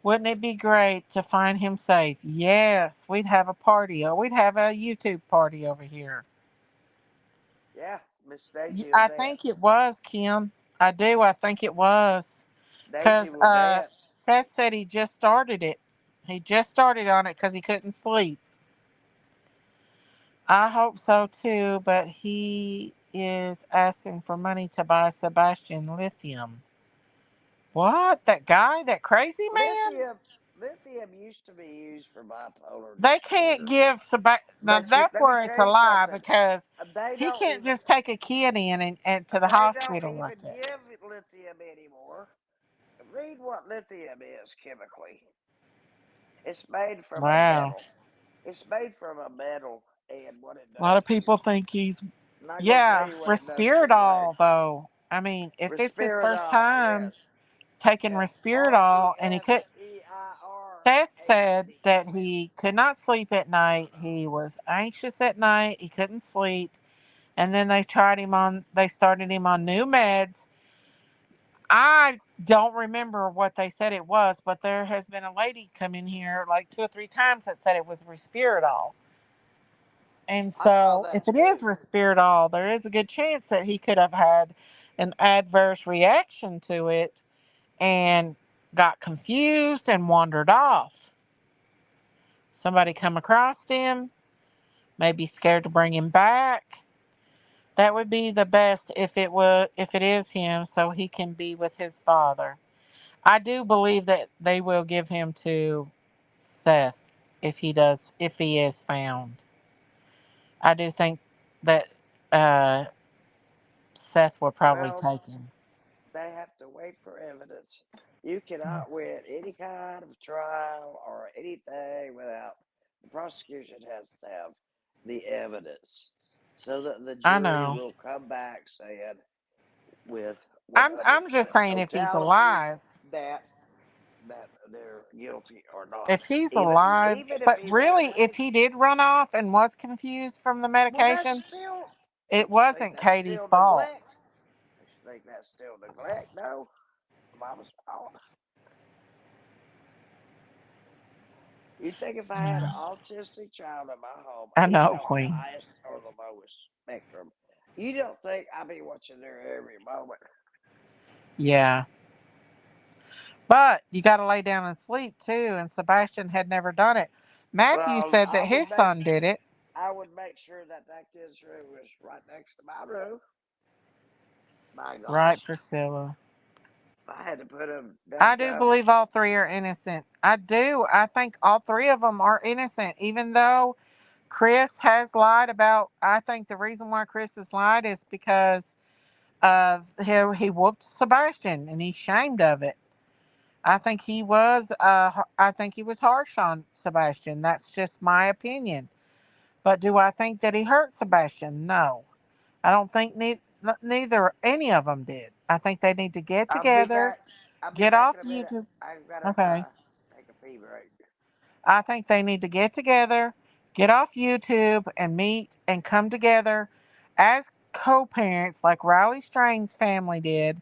Wouldn't it be great to find him safe? Yes, we'd have a party. Or we'd have a YouTube party over here. Yeah, Miss Daisy will I dance. think it was, Kim. I do. I think it was. Daisy Because will dance. Seth said he just started it. He just started on it because he couldn't sleep. I hope so too, but he is asking for money to buy Sebastian lithium. What? That guy? That crazy man? Lithium. lithium used to be used for bipolar They can't disorder. give Sebastian. Now But you, that's let me where it's tell a you lie something. because They he don't can't even just take a kid in and to the they don't hospital like even that. give lithium anymore. Read what lithium is chemically. It's made from a Wow. metal. It's made from a metal, and what it A lot of does people is, think he's I'm not gonna tell yeah, you what it does to your brain. Respiridol though. I mean, if it's his first Respiridol, time yes, taking yes, R E Respiridol and he S could P I R Seth A said D. that he could not sleep at night. He was anxious at night. He couldn't sleep. And then they started him on new meds. I don't remember what they said it was, but there has been a lady come in here like 2 or 3 times that said it was Respiridol. And I saw so, that if it is too. Respiridol, there is a good chance that he could have had an adverse reaction to it and got confused and wandered off. Somebody come across him, maybe scared to bring him back. That would be the best if it is him, so he can be with his father. I do believe that they will give him to Seth if he is found. I do think that uh, Seth will probably Well, take him. they have to wait for evidence. You cannot win any kind of trial or anything without the prosecution has to have the evidence so that the I jury know. will come back saying with I'm just 100% saying if he's totality alive. that they're guilty or not. If he's Even alive, even if but he ran really, if away, he did run off and was confused from the well, that's medications, still. it You think wasn't that's Katie's still fault. neglect? You think that's still neglect? No, mama's fault. You think if I had an autistic child in my home, I even know, on the Queen. highest or the lowest spectrum, you don't think I'd be watching there every moment? Yeah. But you got to lay down and sleep too, and Sebastian had never done it. Matthew Well, said that his son did it. I would make sure that that kid's room was right next to my room. My Right, gosh, Priscilla? if I had to put him I do dadgum. believe all three are innocent. I do. I think all three of them are innocent, even though Chris has lied about. I think the reason why Chris has lied is because of he whooped Sebastian and he's ashamed of it. I think he was. I think he was harsh on Sebastian. That's just my opinion. But do I think that he hurt Sebastian? No, I don't think neither any of them did. I think they need to get I'll be together, back. I'll be get back off in a minute. YouTube. I've got to Okay. take a pee break. I think they need to get together, get off YouTube, and meet and come together as co parents, like Riley Strain's family did,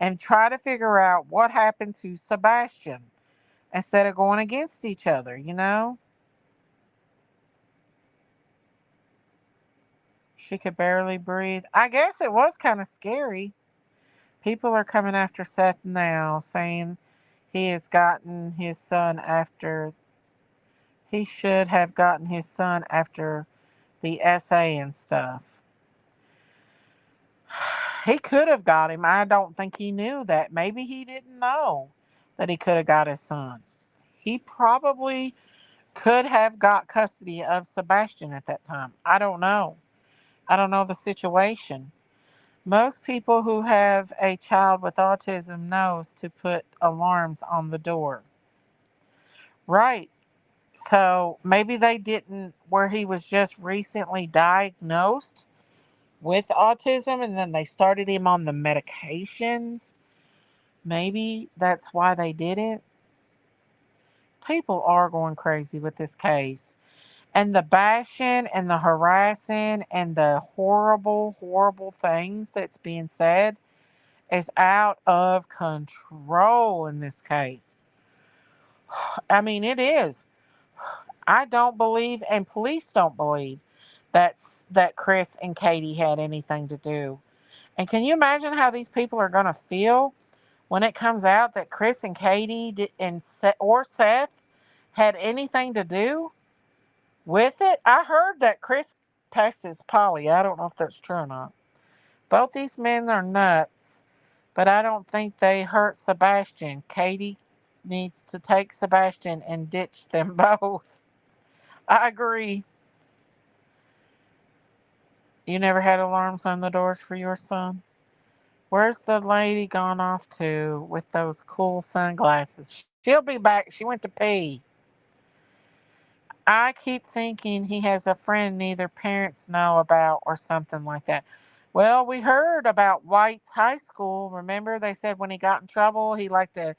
and try to figure out what happened to Sebastian instead of going against each other, you know? She could barely breathe. I guess it was kind of scary. People are coming after Seth now, saying he has gotten his son after he should have gotten his son after the essay and stuff. He could have got him. I don't think he knew that. Maybe he didn't know that he could have got his son. He probably could have got custody of Sebastian at that time. I don't know. I don't know the situation. Most people who have a child with autism knows to put alarms on the door. Right. So maybe they didn't where he was just recently diagnosed with autism and then they started him on the medications. Maybe that's why they did it. People are going crazy with this case. And the bashing and the harassing and the horrible, horrible things that's being said is out of control in this case. I mean, it is. I don't believe, and police don't believe, that Chris and Katie had anything to do. And can you imagine how these people are going to feel when it comes out that Chris and Katie or Seth had anything to do with it? I heard that Chris passed his poly. I don't know if that's true or not. Both these men are nuts, but I don't think they hurt Sebastian. Katie? needs to take Sebastian and ditch them both. I agree. You never had alarms on the doors for your son? Where's the lady gone off to with those cool sunglasses? She'll be back. She went to pee. I keep thinking he has a friend neither parents know about or something like that. Well, we heard about White's High School. Remember, they said when he got in trouble, he liked to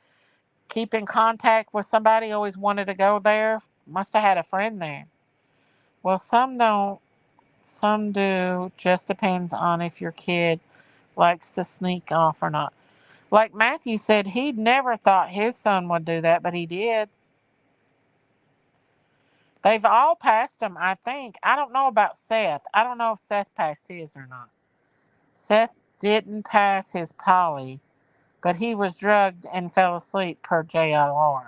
keep in contact with somebody, always wanted to go there. Must have had a friend there. Well, some don't, some do. Just depends on if your kid likes to sneak off or not. Like Matthew said, he'd never thought his son would do that, but he did. They've all passed them, I think. I don't know about Seth. I don't know if Seth passed his or not. Seth didn't pass his poly, but he was drugged and fell asleep per JLR.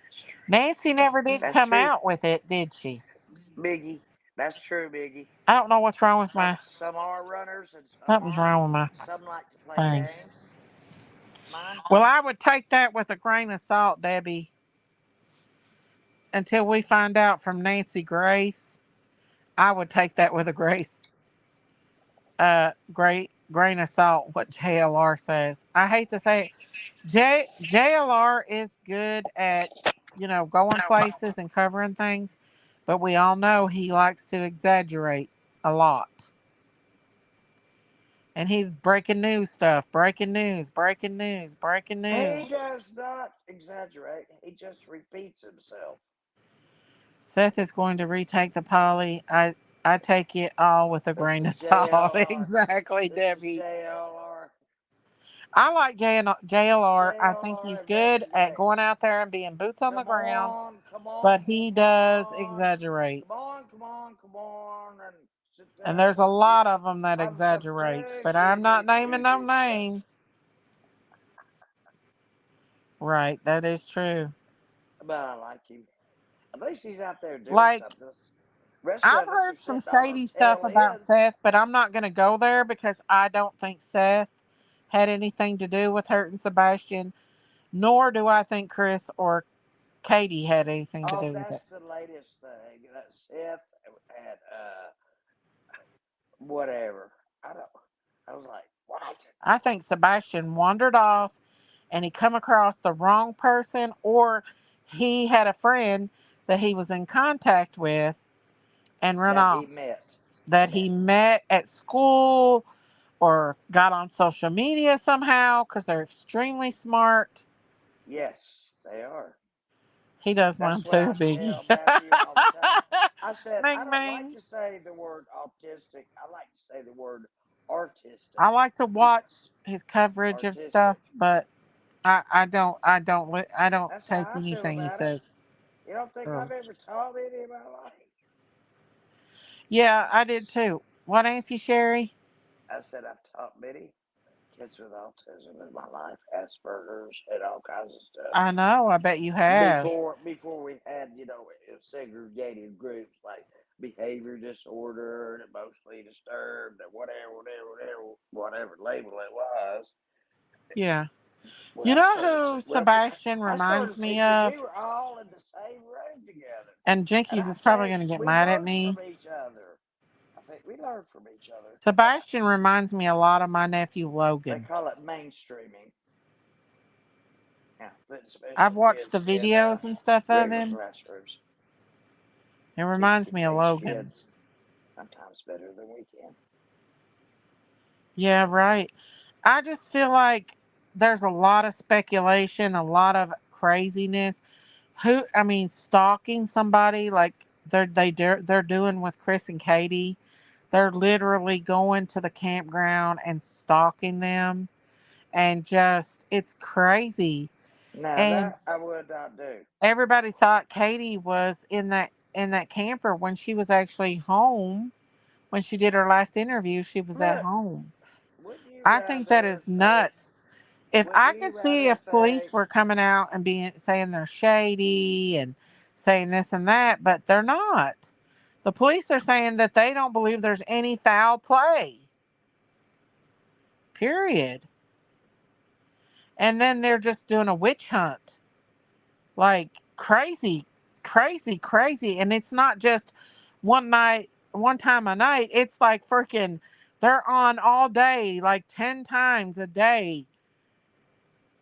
That's true. Nancy never did That's come true, out with it, did she? Biggie. That's true, Biggie. I don't know what's wrong with Some my. some are runners and some Something's aren't. wrong with my Some like to play thing. games. Mine. Well, I would take that with a grain of salt, Debbie, until we find out from Nancy Grace. I would take that with a great grain of salt what JLR says. I hate to say it. JLR is good at, going places and covering things, but we all know he likes to exaggerate a lot. And he's breaking news stuff, breaking news, breaking news, breaking news. He does not exaggerate. He just repeats himself. Seth is going to retake the poly. I take it all with a This grain is of salt. JLR. Exactly, This is Debbie. JLR. I like JLR. I think he's JLR good at going investigates. out there and being boots on the Come ground, on, come but on, he come does on, exaggerate. come on, come on, come on, and sit And down. there's a lot of them that I'm so exaggerate, but pushy. I'm not We naming do no this stuff. names. Right, that is true. But I like him. At least he's out there doing Like, something. Rest I've of us are heard some sitting on our shady stuff tail about ends. Seth, but I'm not going to go there because I don't think Seth had anything to do with hurting Sebastian, nor do I think Chris or Katie had anything to Oh, do with it. that's the latest thing. That Seth had whatever. I don't. I was like, what? I think Sebastian wandered off and he come across the wrong person, or he had a friend that he was in contact with and run That he off, met. that he Met. met at school or got on social media somehow because they're extremely smart. Yes, they are. He does mine That's what too, I Biggie. tell Matthew all the time. I said, I Ming don't like Ming. to say the word autistic. I like to say the word artistic. I like to watch his coverage of stuff, Artistic. but I don't That's take how I feel anything he about it. says. You don't think Or, I've ever taught any of my life? yeah, I did too. What, Auntie Sherry? I said I've taught many kids with autism in my life, Asperger's and all kinds of stuff. I know. I bet you have. Before we had, segregated groups like behavior disorder and emotionally disturbed and whatever label it was. Yeah. When You I know started, who when Sebastian I reminds started me teaching, of? we were all in the same room together, And and Jinkies I is probably think going to get we mad at learned me. from each other. I think we learned from each other. Sebastian reminds me a lot of my nephew They Logan. call it mainstreaming. Yeah, putting I've special watched the kids in videos and stuff of regular him. classrooms. It Kids reminds can me of teach Logan. kids sometimes better than we can. Yeah, right. I just feel like there's a lot of speculation, a lot of craziness. Stalking somebody like they're doing with Chris and Katie. They're literally going to the campground and stalking them, and just it's crazy. Now And that I would not do. everybody thought Katie was in that camper when she was actually home. When she did her last interview, she was at Look, home. wouldn't you I think that rather is think? nuts. If Wouldn't I you could see rather if police think? were coming out and being saying they're shady and saying this and that, but they're not. The police are saying that they don't believe there's any foul play. Period. And then they're just doing a witch hunt. Like crazy, crazy, crazy. And it's not just one night, one time a night. It's like freaking, they're on all day, like 10 times a day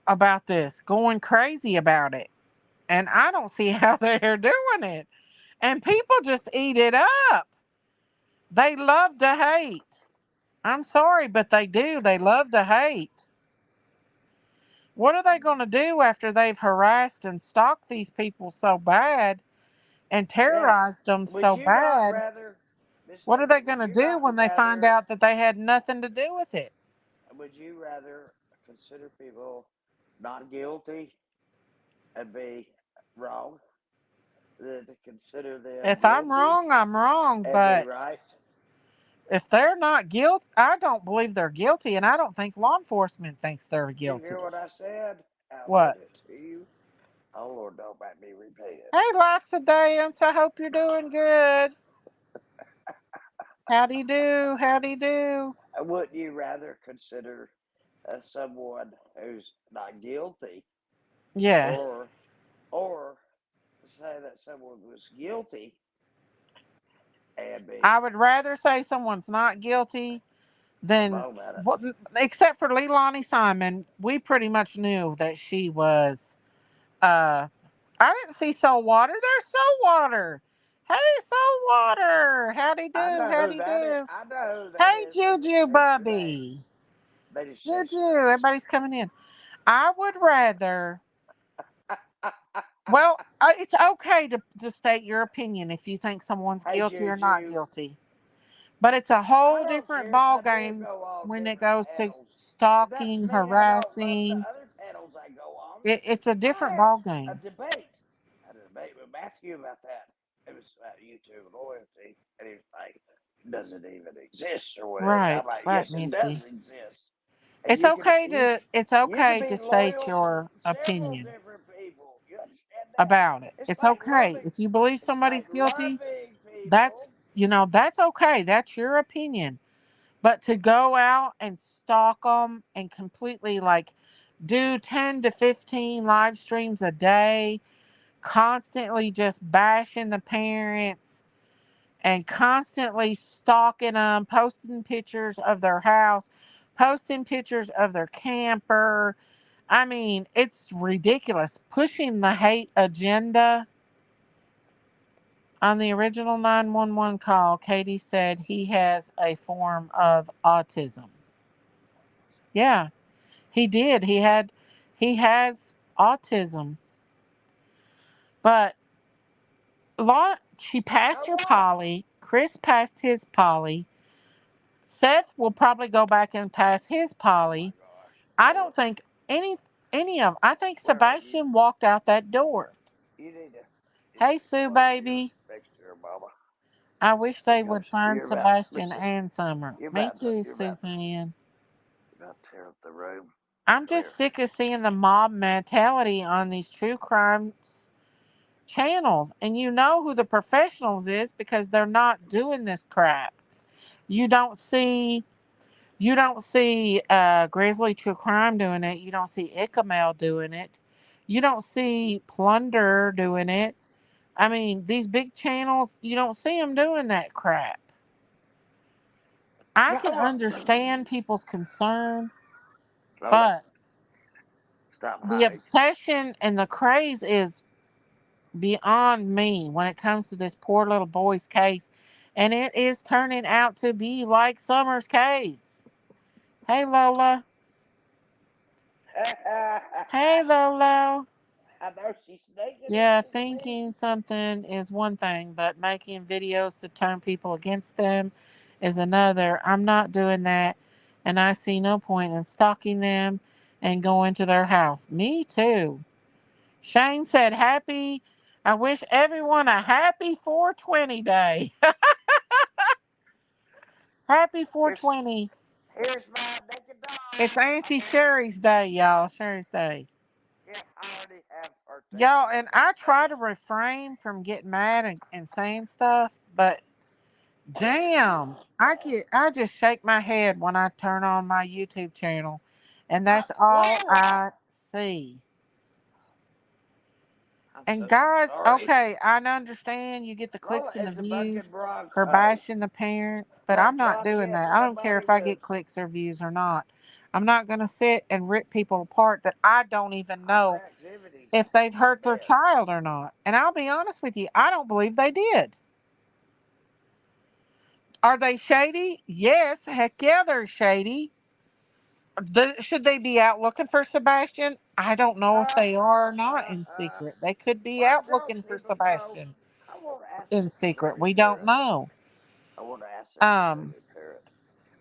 about this, going crazy about it. And I don't see how they're doing it. And people just eat it up. They love to hate. I'm sorry, but they do. They love to hate. What are they going to do after they've harassed and stalked these people so bad and Yeah. terrorized them Would so you not bad? rather, Miss What are Nikki? they going Would to you do not when they find rather? out that they had nothing to do with it? Would you rather consider people not guilty and be wrong than to consider them If I'm guilty wrong, I'm wrong. and be But right? if they're not guilty, I don't believe they're guilty. And I don't think law enforcement thinks they're Did you guilty. hear what I said? I'll read What? it to you. Oh Lord, don't make me repeat it. Hey, life's a dance. I hope you're doing good. How do you do? How do you do? Wouldn't you rather consider someone who's not guilty, Yeah. or or say that someone was guilty and be I would rather say someone's not guilty than, wrong about it? well, except for Leilani Simon, we pretty much knew that she was. Uh, I didn't see Soul Water. There's Soul Water. Hey, Soul Water. Howdy I do. know who Howdy that is. do. I know who that Hey, is. They just Juju changed her name. Bubby. They just changed Juju. her name. Everybody's coming in. I would rather. Well, it's okay to state your opinion if you think someone's Hey guilty or not Juju, guilty. But it's a I whole don't different care if ball I do game go on when it different goes to panels. It doesn't stalking, mean I don't love the harassing. other panels I go on. It's a I different had ball a game. debate. I had a debate with Matthew about that. It was about YouTube loyalty, and he was like, "Does it even exist or whatever?" And Right, I'm like, right, "Yes, it Nancy. does exist." And you can It's you can okay be to state loyal to your several opinion different people. You understand that? about it. It's It's like okay. loving. If you believe It's like somebody's guilty, loving that's people. that's okay. That's your opinion. But to go out and stalk them and completely like do 10 to 15 live streams a day, constantly just bashing the parents and constantly stalking them, posting pictures of their house, posting pictures of their camper. I mean, it's ridiculous. Pushing the hate agenda. On the original 911 call, Katie said he has a form of autism. Yeah, he did. He has autism. But she So passed her what? poly. Chris passed his poly. Seth will probably go back and pass his Oh my poly. gosh, I don't Lord, think any of them. I think where are you? Sebastian walked out that door. You need to Hey, sit Sue, closer to your baby. next to your mama. I wish they would Because find you're about Sebastian listen, and Summer. you're Me about to too, you're about Suzanne. you're about to tear up the room. I'm Come just here. sick of seeing the mob mentality on these true crime channels. And you know who the professionals is because they're not doing this crap. You don't see Grizzly True Crime doing it. You don't see Icamel doing it. You don't see Plunder doing it. I mean, these big channels, you don't see them doing that crap. I You can know what? understand people's concern, Lola, but stop the hiding. obsession and the craze is beyond me when it comes to this poor little boy's case. And it is turning out to be like Summer's case. Hey, Lola. Hey, Lola. I know she's sneaking Yeah, in me. thinking something is one thing, but making videos to turn people against them is another. I'm not doing that, and I see no point in stalking them and going to their house. Me too. Shane said, happy. I wish everyone a happy 420 day. Happy Here's 420. here's my naked dog. It's I'm Auntie ready. Sherry's Day, y'all. Sherry's Day. Yeah, I already have her taken Y'all, off and my I try to face. refrain from getting mad and saying stuff, but damn, I just shake my head when I turn on my YouTube channel, and I, that's all Lola, I see. I'm And so guys, sorry. okay, I understand you get the Lola clicks and the is a bucking views for Bronco. bashing the parents, but I'm Like not Johnny doing hit that. I don't care somebody if I with. get clicks or views or not. I'm not going to sit and rip people apart that I don't even know Hyperactivity if they've is hurt their bad. child or not. And I'll be honest with you, I don't believe they did. Are they shady? Yes, heck yeah, they're shady. Should they be out looking for Sebastian? I don't know if they are or not in secret. They could be Why out don't looking for people go? Sebastian I want to ask in this secret. lovely We don't parent. know. I want to ask this Um, lovely parent.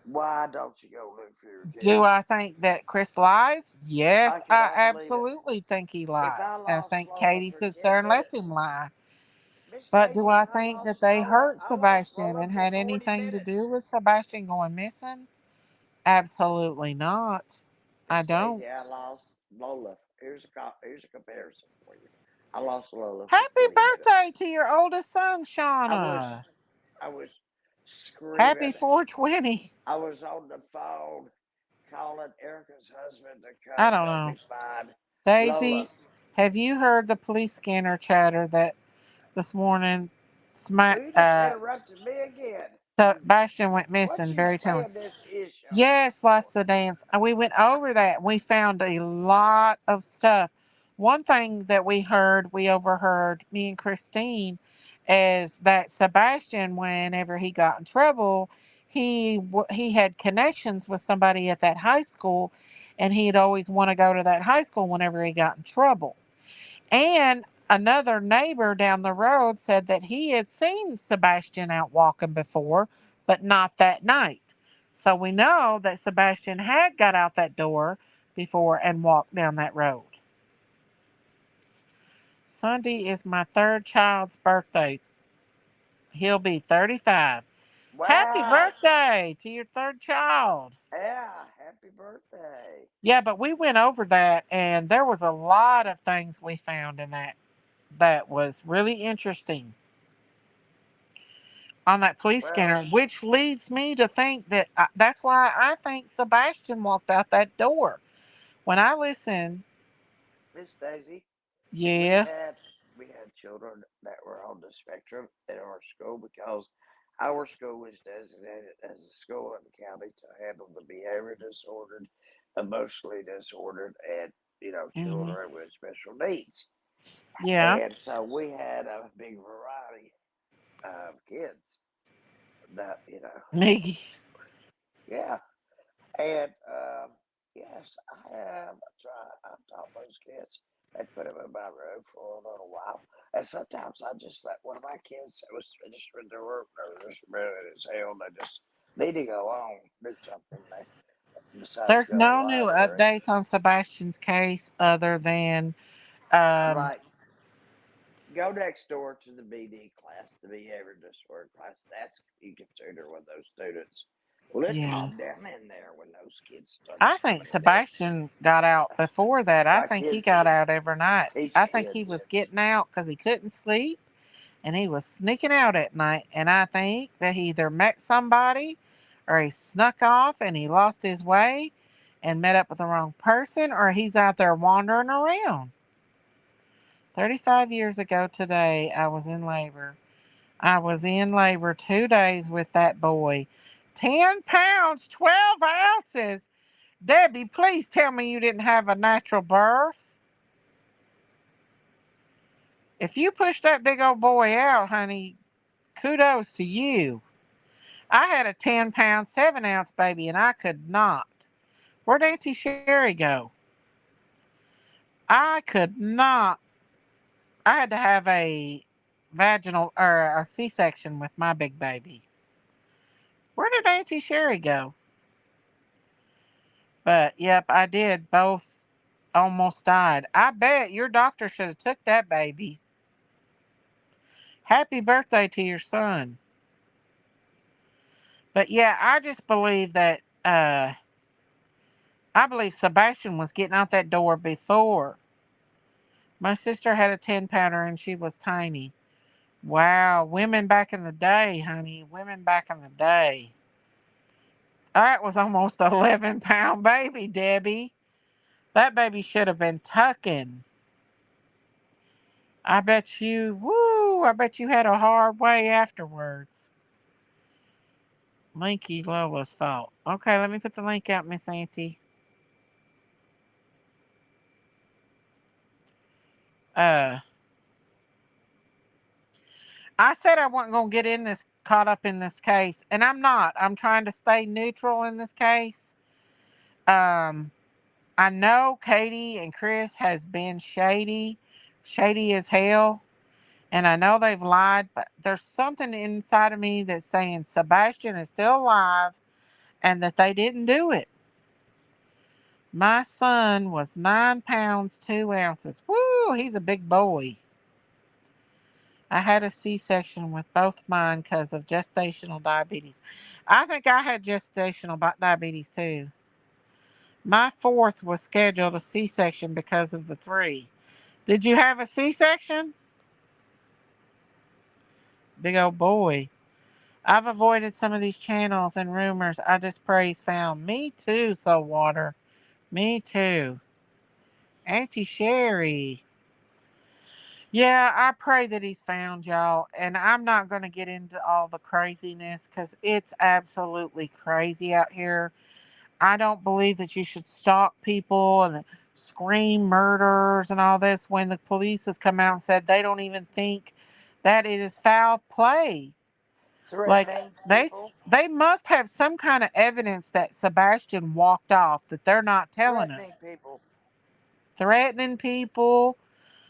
Why don't you go look for your do kids? I think that Chris lies? I Yes, I cannot believe it. absolutely think he If lies. I And I lost think Lola Katie for sits there 10 and lets minutes, him lie. Miss But do Stacy, I think that they hurt I lost Sebastian Lola and for had 40 anything to minutes. do with Sebastian going missing? Absolutely not. Miss I don't. Stacy, I lost Lola. Here's a comparison for you. I lost Lola for Happy 20 minutes. birthday to your oldest son, I was Shauna. I was Happy screaming. 420. I was on the phone calling Erica's husband to I come don't help know. me find Lola. Daisy, have you heard the police scanner chatter that this morning Well, you just interrupted me again. Sebastian went What missing? you Very telling. saying this is, Shauna, Yes, for? lots of dance. And we went over that. We found a lot of stuff. One thing that we overheard, me and Christine, is that Sebastian, whenever he got in trouble, he had connections with somebody at that high school, and he'd always want to go to that high school whenever he got in trouble. And another neighbor down the road said that he had seen Sebastian out walking before, but not that night. So we know that Sebastian had got out that door before and walked down that road. Sunday is my third child's birthday. He'll be 35. Happy Wow. birthday to your third child. Yeah, happy birthday. Yeah, but we went over that and there was a lot of things we found in that was really interesting on that police Well, scanner, which leads me to think that that's why I think Sebastian walked out that door. When I listen, Miss Daisy, we yes, had we had children that were on the spectrum in our school because our school is designated as a school in the county to handle the behavior disordered, emotionally disordered, and hmm, children with special needs. yeah, And so we had a big variety of kids that Miggy, yeah. And yes, I have tried. I've taught those kids. I put them in my room for a little while, and sometimes I just let one of my kids that was finished with their work or just ready as hell. They just need to go on, do something besides there's go to the no new library. updates on Sebastian's case other than I'm um, like, go next door to the BD class, the behavior disorder class. That's you can tutor with those students. Let yeah. calm down in there when those kids start I think coming in there. Sebastian got out before that. I My think he kids got out every night. teach I think he kids. was getting out because he couldn't sleep and he was sneaking out at night. And I think that he either met somebody or he snuck off and he lost his way and met up with the wrong person or he's out there wandering around. 35 years ago today, I was in labor. I was in labor 2 days with that boy. 10 pounds, 12 ounces. Debbie, please tell me you didn't have a natural birth. If you pushed that big old boy out, honey, kudos to you. I had a 10-pound, 7-ounce baby and I could not. Where'd Auntie Sherry go? I could not. I had to have a vaginal or a C section with my big baby. Where did Auntie Sherry go? But yep, I did. Both almost died. I bet your doctor should have took that baby. Happy birthday to your son. But yeah, I just believe that I believe Sebastian was getting out that door before. My sister had a 10-pounder and she was tiny. Wow, women back in the day, honey. Women back in the day. That was almost an 11-pound baby, Debbie. That baby should have been tucking. I bet you had a hard way afterwards. Linky Lola's fault. Okay, let me put the link out, Miss Auntie. Uh, I said I wasn't gonna get in this caught up in this case, and I'm not. I'm trying to stay neutral in this case. Um, I know Katie and Chris has been shady as hell, and I know they've lied, but there's something inside of me that's saying Sebastian is still alive and that they didn't do it. My son was 9 pounds 2 ounces. Woo, he's a big boy. I had a C-section with both mine because of gestational diabetes. I think I had gestational diabetes too. My fourth was scheduled a C-section because of the three. Did you have a C-section? Big old boy. I've avoided some of these channels and rumors. I just pray he's found. Me too, Saltwater. Me too. Auntie Sherry. Yeah, I pray that he's found, y'all. And I'm not going to get into all the craziness because it's absolutely crazy out here. I don't believe that you should stalk people and scream murders and all this when the police has come out and said they don't even think that it is foul play. Like Threatening they people. they must have some kind of evidence that Sebastian walked off that they're not telling us. Threatening people. Threatening people,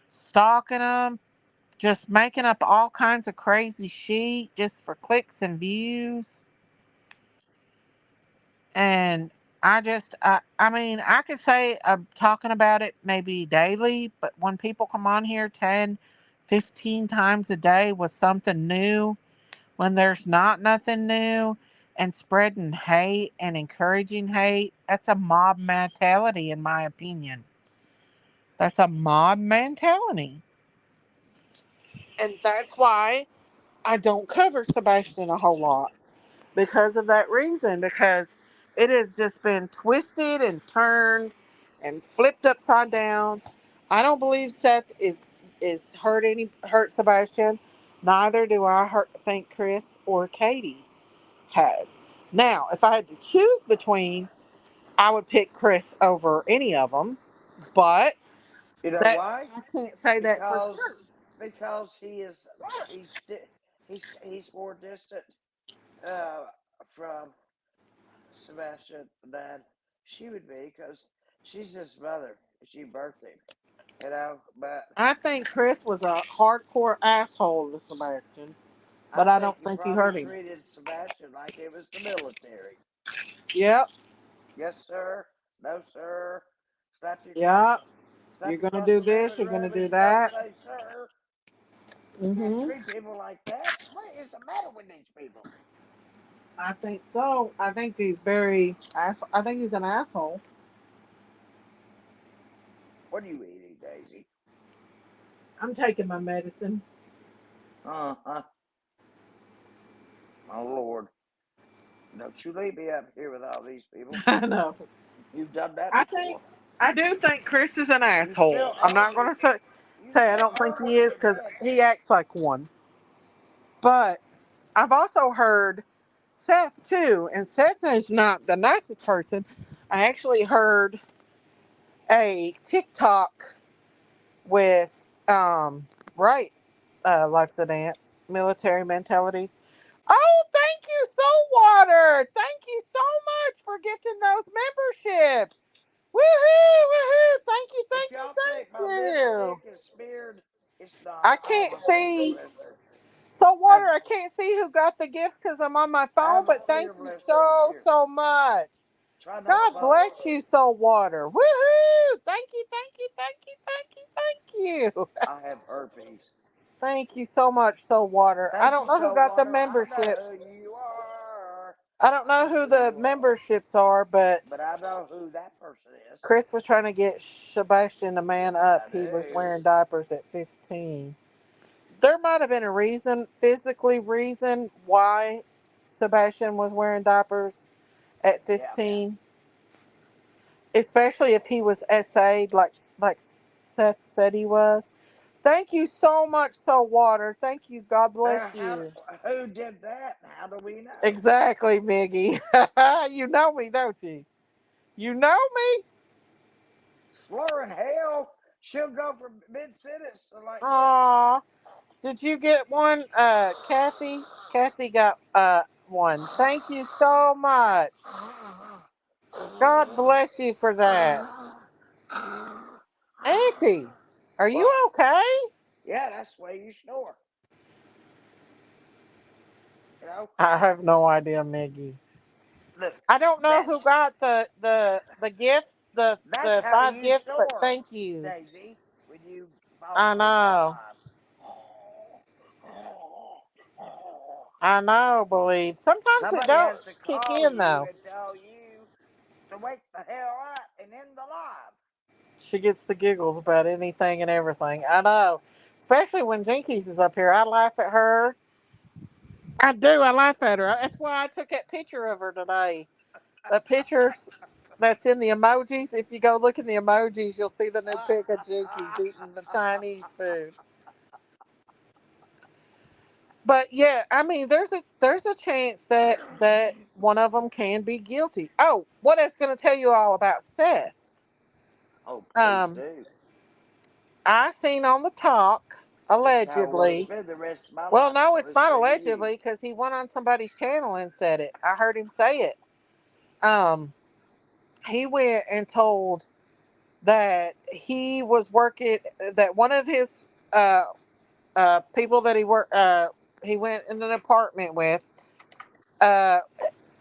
stalking them, just making up all kinds of crazy shit just for clicks and views. And I mean, I could say I'm talking about it maybe daily, but when people come on here 10, 15 times a day with something new, when there's not nothing new, and spreading hate and encouraging hate, that's a mob mentality, in my opinion. That's a mob mentality. And that's why I don't cover Sebastian a whole lot. Because of that reason, because it has just been twisted and turned and flipped upside down. I don't believe Seth is hurt Sebastian. Neither do I think Chris or Katie has. Now, if I had to choose between, I would pick Chris over any of them, but You know that why? I can't say that for Because sure. because he's he's more distant uh, from Sebastian than she would be because she's his mother. She birthed him, you know. But I think Chris was a hardcore asshole to Sebastian, I but I think don't he think he probably hurt him. treated Sebastian like it was the military. Yep, Yes, sir. No, sir. yep. Stop You're you gonna across do the this. living You're gonna room and do you don't that. say, sir. You can't Hmm. treat people like that. What is the matter with these people? I think so. I think he's very. I think he's an asshole. What are you eating, Daisy? I'm taking my medicine. Uh-huh. My Lord. Don't you leave me up here with all these people. I know. You've done that I think before. I do think Chris is an You asshole. still I'm owe not me. gonna say I You don't still think owe he me is some because rent. he acts like one. But I've also heard Seth too, and Seth is not the nicest person. I actually heard a TikTok with right life's a dance military mentality. Oh, thank you, Saltwater. Thank you so much for gifting those memberships. Woohoo, woohoo. Thank you, If thank you, y'all think my thank you. lipstick is smeared, it's not. I I can't have a clear see blister. I Saltwater. have, I can't see who got the gift because I'm on my I phone, have a but thank clear you blister. so, Here, so much. try not to God bubble. bless you, Saltwater. Woohoo. Thank you, thank you, thank you, thank you, thank you. I have herpes. Thank you so much, Saltwater. I Thank don't you, know who got the Saltwater. I know memberships. who you are. I don't I know know who who the you are. memberships are, but But I know who that person is. Chris was trying to get Sebastian to man up. I He was do. wearing diapers at 15. There might have been a reason, physically reason, why Sebastian was wearing diapers at Yeah. 15, especially if he was SA'd like Seth said he was. Thank you so much, Saltwater. Thank you. God Now, bless you. who did that, and how do we know? Exactly, Miggy. You know me, don't you? You know me? Slurring hell, she'll go for mid sentence like this. Aw. Did you get one, Kathy? Kathy got one. Thank you so much. God bless you for that. Auntie, are you What? okay? Yeah, that's the way you snore. You know, I have no idea, Miggy. look, I don't know who that's got the gifts, that's the how five you gifts, but snore, thank you. Daisy, when you fall I asleep on know. a live. I know, believe. Sometimes it Somebody don't has to kick call in you though. and tell you to wake the hell up and end the live. She gets the giggles about anything and everything. I know. Especially when Jinkies is up here. I laugh at her. I do. I laugh at her. That's why I took that picture of her today. The pictures that's in the emojis. If you go look in the emojis, you'll see the new pic of Jinkies eating the Chinese food. But yeah, I mean, there's a chance that one of them can be guilty. Oh, what I was going to tell you all about Seth. Oh, please Um, do. I seen on the talk That's how I want to allegedly. spend the rest of my Well, life, no, it's not listening to you. allegedly because he went on somebody's channel and said it. I heard him say it. Um, he went and told that he was working. That one of his uh people that he went in an apartment with uh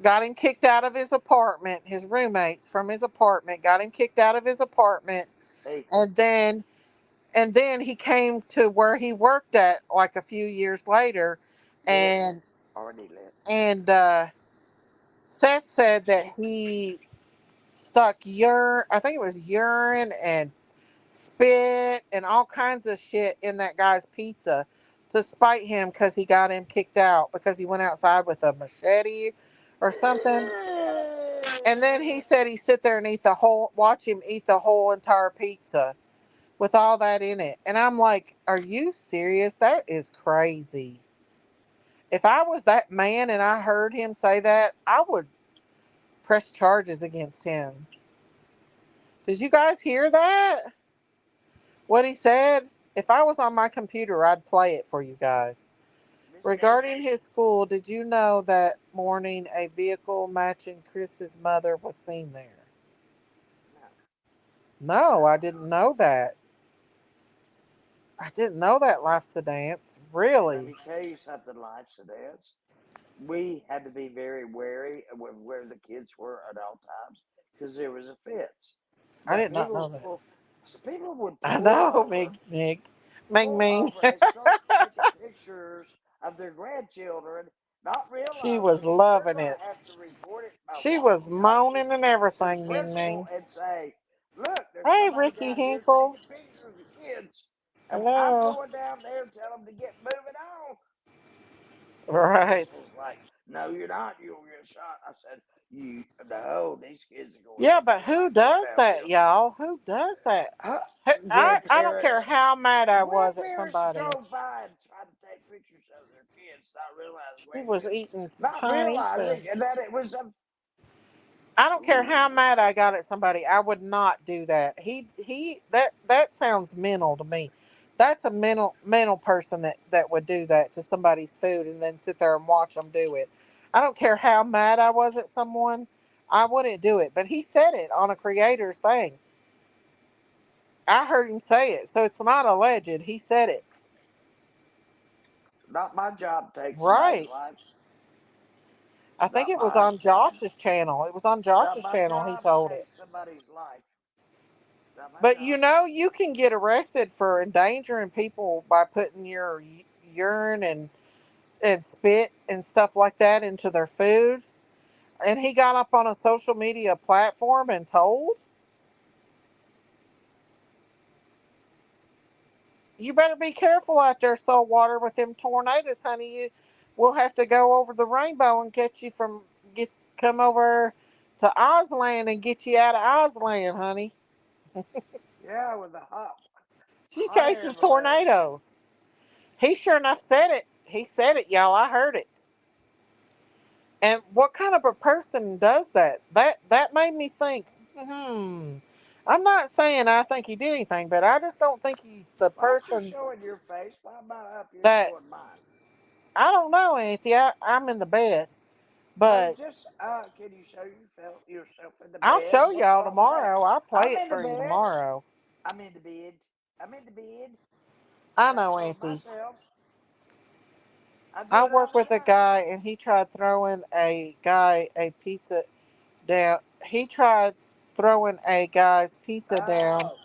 got him kicked out of his apartment. His roommates from his apartment got him kicked out of his apartment, Hey, and then he came to where he worked at like a few years later, lit, and already lit. and Seth said that he stuck urine. I think it was urine and spit and all kinds of shit in that guy's pizza to spite him because he got him kicked out because he went outside with a machete or something. And then he said he sit there and watch him eat the whole entire pizza with all that in it. And I'm like, are you serious? That is crazy. If I was that man and I heard him say that, I would press charges against him. Did you guys hear that? What he said? If I was on my computer, I'd play it for you guys. Miss Regarding Daisy? his school, did you know that morning a vehicle matching Chris's mother was seen there? No, No, I no. didn't know that. I didn't know that, Life's a Dance. Let Really? me tell you something, Life Sedans. We had to be very wary of where the kids were at all times because there was a fence. I But did not know that. people would I pull know, over, Mig. Ming Ming. and start taking pictures of their grandchildren, not She realizing was that they're loving going it. to have to report it by She was walking up moaning and to the everything, Ming principal Ming. and say, "Look, there's Hey, somebody Ricky down here Hinkle. taking pictures of the kids." And I'm Hello. going down there and tell them to get moving on. The Right. principal's like, "No, you're not. You'll get shot." I said, "You no, these kids are going Yeah, to but do who not go does that, downhill." y'all? Who does that? Huh? I don't care Grandparents, how mad I was at grandparents somebody. drove by and tried to take pictures of their kids, She was eating some not Chinese food. realizing that it was a. I don't care Ooh, how mad I got at somebody. I would not do that. That sounds mental to me. That's a mental person that would do that to somebody's food and then sit there and watch them do it. I don't care how mad I was at someone. I wouldn't do it. But he said it on a creator's thing. I heard him say it, so it's not alleged. He said it. not my job to take somebody's Right. life. I It's think not it was my on job. Josh's channel. It was on It's not Josh's my channel. He job to told take it. somebody's life. It's not my But job. you can get arrested for endangering people by putting your urine and spit and stuff like that into their food. And he got up on a social media platform and told, you better be careful out there, Saltwater, with them tornadoes, honey. We'll have to go over the rainbow and get come over to Ozland and get you out of Ozland, honey. Yeah, with a hop. She I chases am right. tornadoes. He sure enough said it. He said it, y'all. I heard it. And what kind of a person does that? That made me think, hmm. I'm not saying I think he did anything, but I just don't think he's the Why aren't you person showing your face? Why am I up here that showing mine? I don't know, Auntie. I'm in the bed. Well, But just can you show yourself in the I'll bed? show What's y'all wrong with that? tomorrow. I'll play I'm it in the for you bed. tomorrow. I'm in the bed. I'm in the bed. I I know, showed Auntie. myself. I I do it all work the with a time. guy and he tried throwing a guy a pizza down. He tried throwing a guy's pizza down Oh,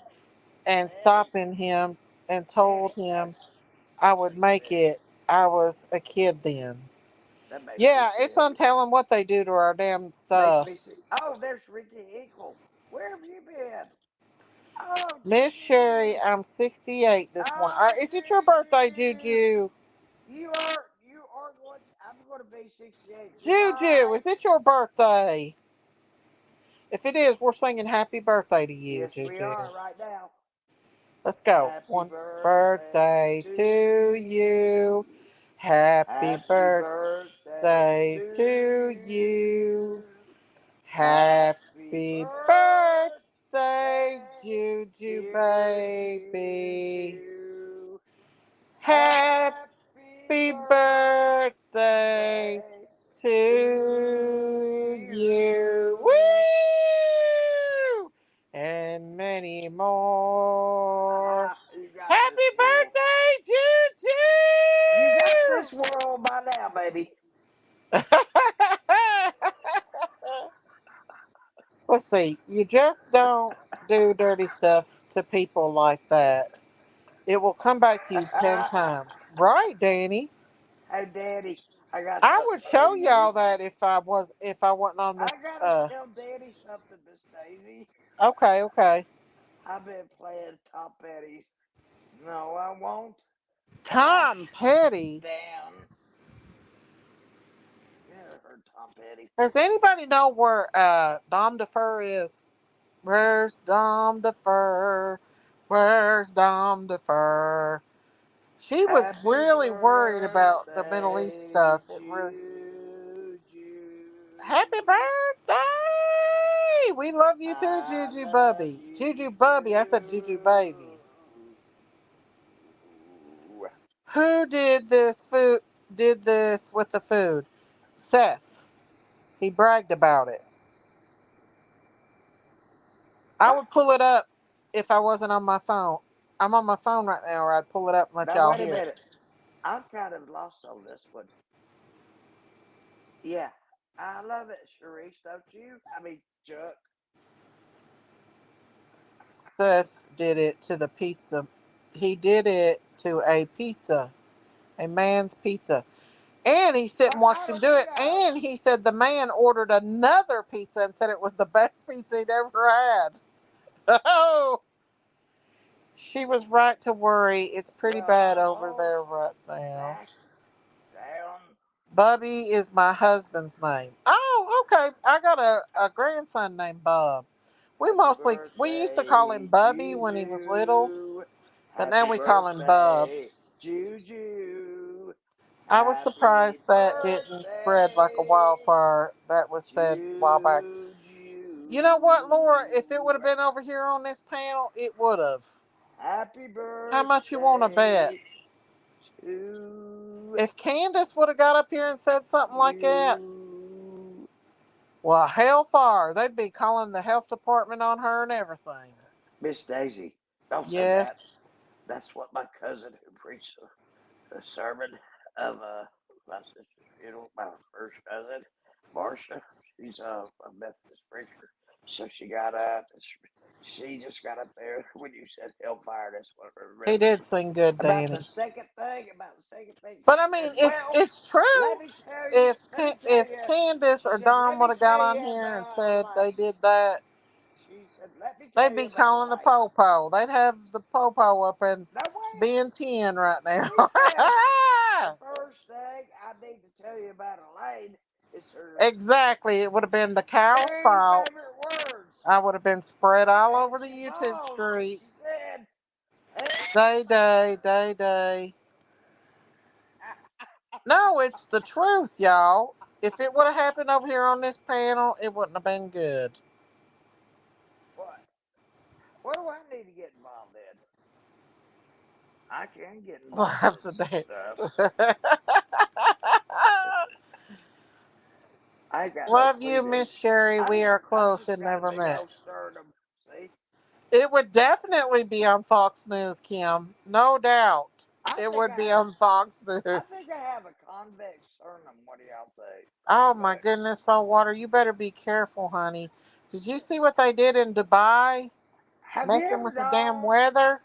and Betty, stopping him and told Betty, him I that's would make expensive. it. I was a kid then. That makes me Yeah, it's sick. untelling what they do to our damn Makes stuff. me sick. Oh, there's Ricky Hinkle. Where have you been? Oh, Miss Sherry, Juju. I'm 68 this morning. Oh, Is it your birthday, Juju. Juju? You are going. I'm going to be 68 Juju, July. is it your birthday? If it is, we're singing happy birthday to you, Yes, we Juju. are right now. Let's go. Happy One birthday birthday to to you. you. Happy Happy birthday birthday to to you. you. Happy Happy birthday, birthday, Juju dear baby. Juju. Happy Happy birthday birthday to to you. you. Woo! And many more. You got this Happy world. birthday, You got this world by now, baby. Juju! Let's see. You just don't do dirty stuff to people like that. It will come back to you 10 times. Right, Danny? Hey, Daddy, I got I something would for show you. y'all that if I wasn't on I this gotta tell Daddy something, Miss Daisy. okay, okay. I've been playing Tom Petty's. No, I won't back Tom Petty. down. You never heard Tom Petty? Does anybody know where Dom DeFur is? Where's Dom DeFur? Where's Dom DeFur? She was Happy really worried about the Middle East birthday, stuff. It really Juju. Happy birthday! We love you too, I Juju love Bubby. you Juju Bubby. I said Juju Baby. too. Who did this food? Did this with the food? Seth. He bragged about it. I What? would pull it up if I wasn't on my phone. I'm on my phone right now, or I'd pull it up and let Now y'all wait a hear it. minute. I'm kind of lost on this one. Yeah, I love it, Sharice, don't you? I mean, Chuck. Seth did it to the pizza. He did it to a pizza, a man's pizza. And he sit What and watched kind him of do it. burrito? And he said the man ordered another pizza and said it was the best pizza he'd ever had. Oh, she was right to worry. It's pretty Well, bad I over won't there right now. back down. Bubby is my husband's name. Oh, okay. I got a grandson named Bub. Happy We used to call him birthday, Bubby when he was little, Juju. but now Happy we call him Bub. birthday, Juju. I was Happy surprised that didn't spread like a birthday, wildfire. That was said a while back. You know what, Laura? If it would have Juju. been over here on this panel, it would have. Happy How much you want to bet? birthday to If Candace would have got up here and said something like that, you. well, hellfire. They'd be calling the health department on her and everything. Miss Daisy, don't say that. Yes. That's what my cousin who preached the sermon of my sister's funeral, my first cousin, Marcia. She's a Methodist preacher. So she got up. She just got up there when you said hellfire. That's what I He remember. did sing good, About Danny. the second thing, But she I said, mean, if "Well, it's true, let me tell If you." Candace She or said, Don "Let would me have got tell on you here and about said a they light." did that, She said, "Let me tell they'd you be about a calling the light." popo. They'd have the popo up and No, wait. being 10 right now. She said, "The first thing I need to tell you about Elaine is her Exactly. It would have been the cow's two fault. favorite words." I would have been spread all And over the she YouTube paused and she streets. said, Day. No, it's the truth, y'all. If it would have happened over here on this panel, it wouldn't have been good. What? What do I need to get involved in? I can get involved Lots in of some dance. stuff. I ain't got no Love clue you, that. Miss Sherry. We are I close just and got a never big met. old sternum. See, It would definitely be on Fox News, Kim. No doubt. I It think would I be have. on Fox News. I think I have a convex sternum. What do y'all think? Oh my But goodness, saltwater, you better be careful, honey. Did you see what they did in Dubai? have you Messing ever with the damn known? weather?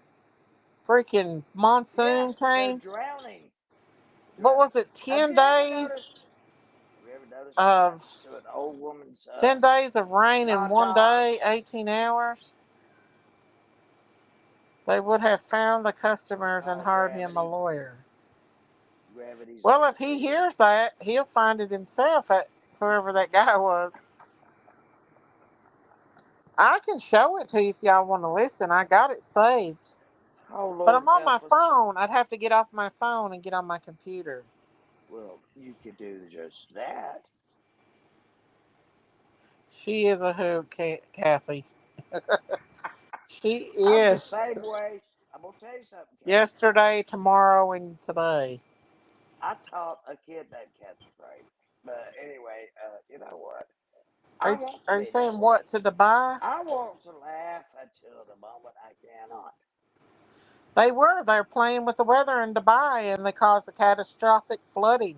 Freaking monsoon Yes, they're came. drowning. What Drowning. was it, Have 10 you ever days noticed? Have you ever noticed what of happens to an old woman's 10 days of rain in John one Don? day, 18 hours? They would have found the It's customers and called hired him a gravity. lawyer. Gravity's Well, if he undefeated. hears that, he'll find it himself at whoever that guy was. I can show it to you if y'all want to listen. I got it saved. Oh But Lord I'm on my help us. phone. I'd have to get off my phone and get on my computer. Well, you could do just that. She is a hoot, Kathy. She I'm the is. same way. I'm gonna tell you something, Casey. Yesterday, tomorrow, and today. I taught a kid named Catastrophic. But anyway, you know what? Are I you, want to are you be that saying way. what to Dubai? I want to laugh until the moment I cannot. They were. They're playing with the weather in Dubai and they caused a catastrophic flooding.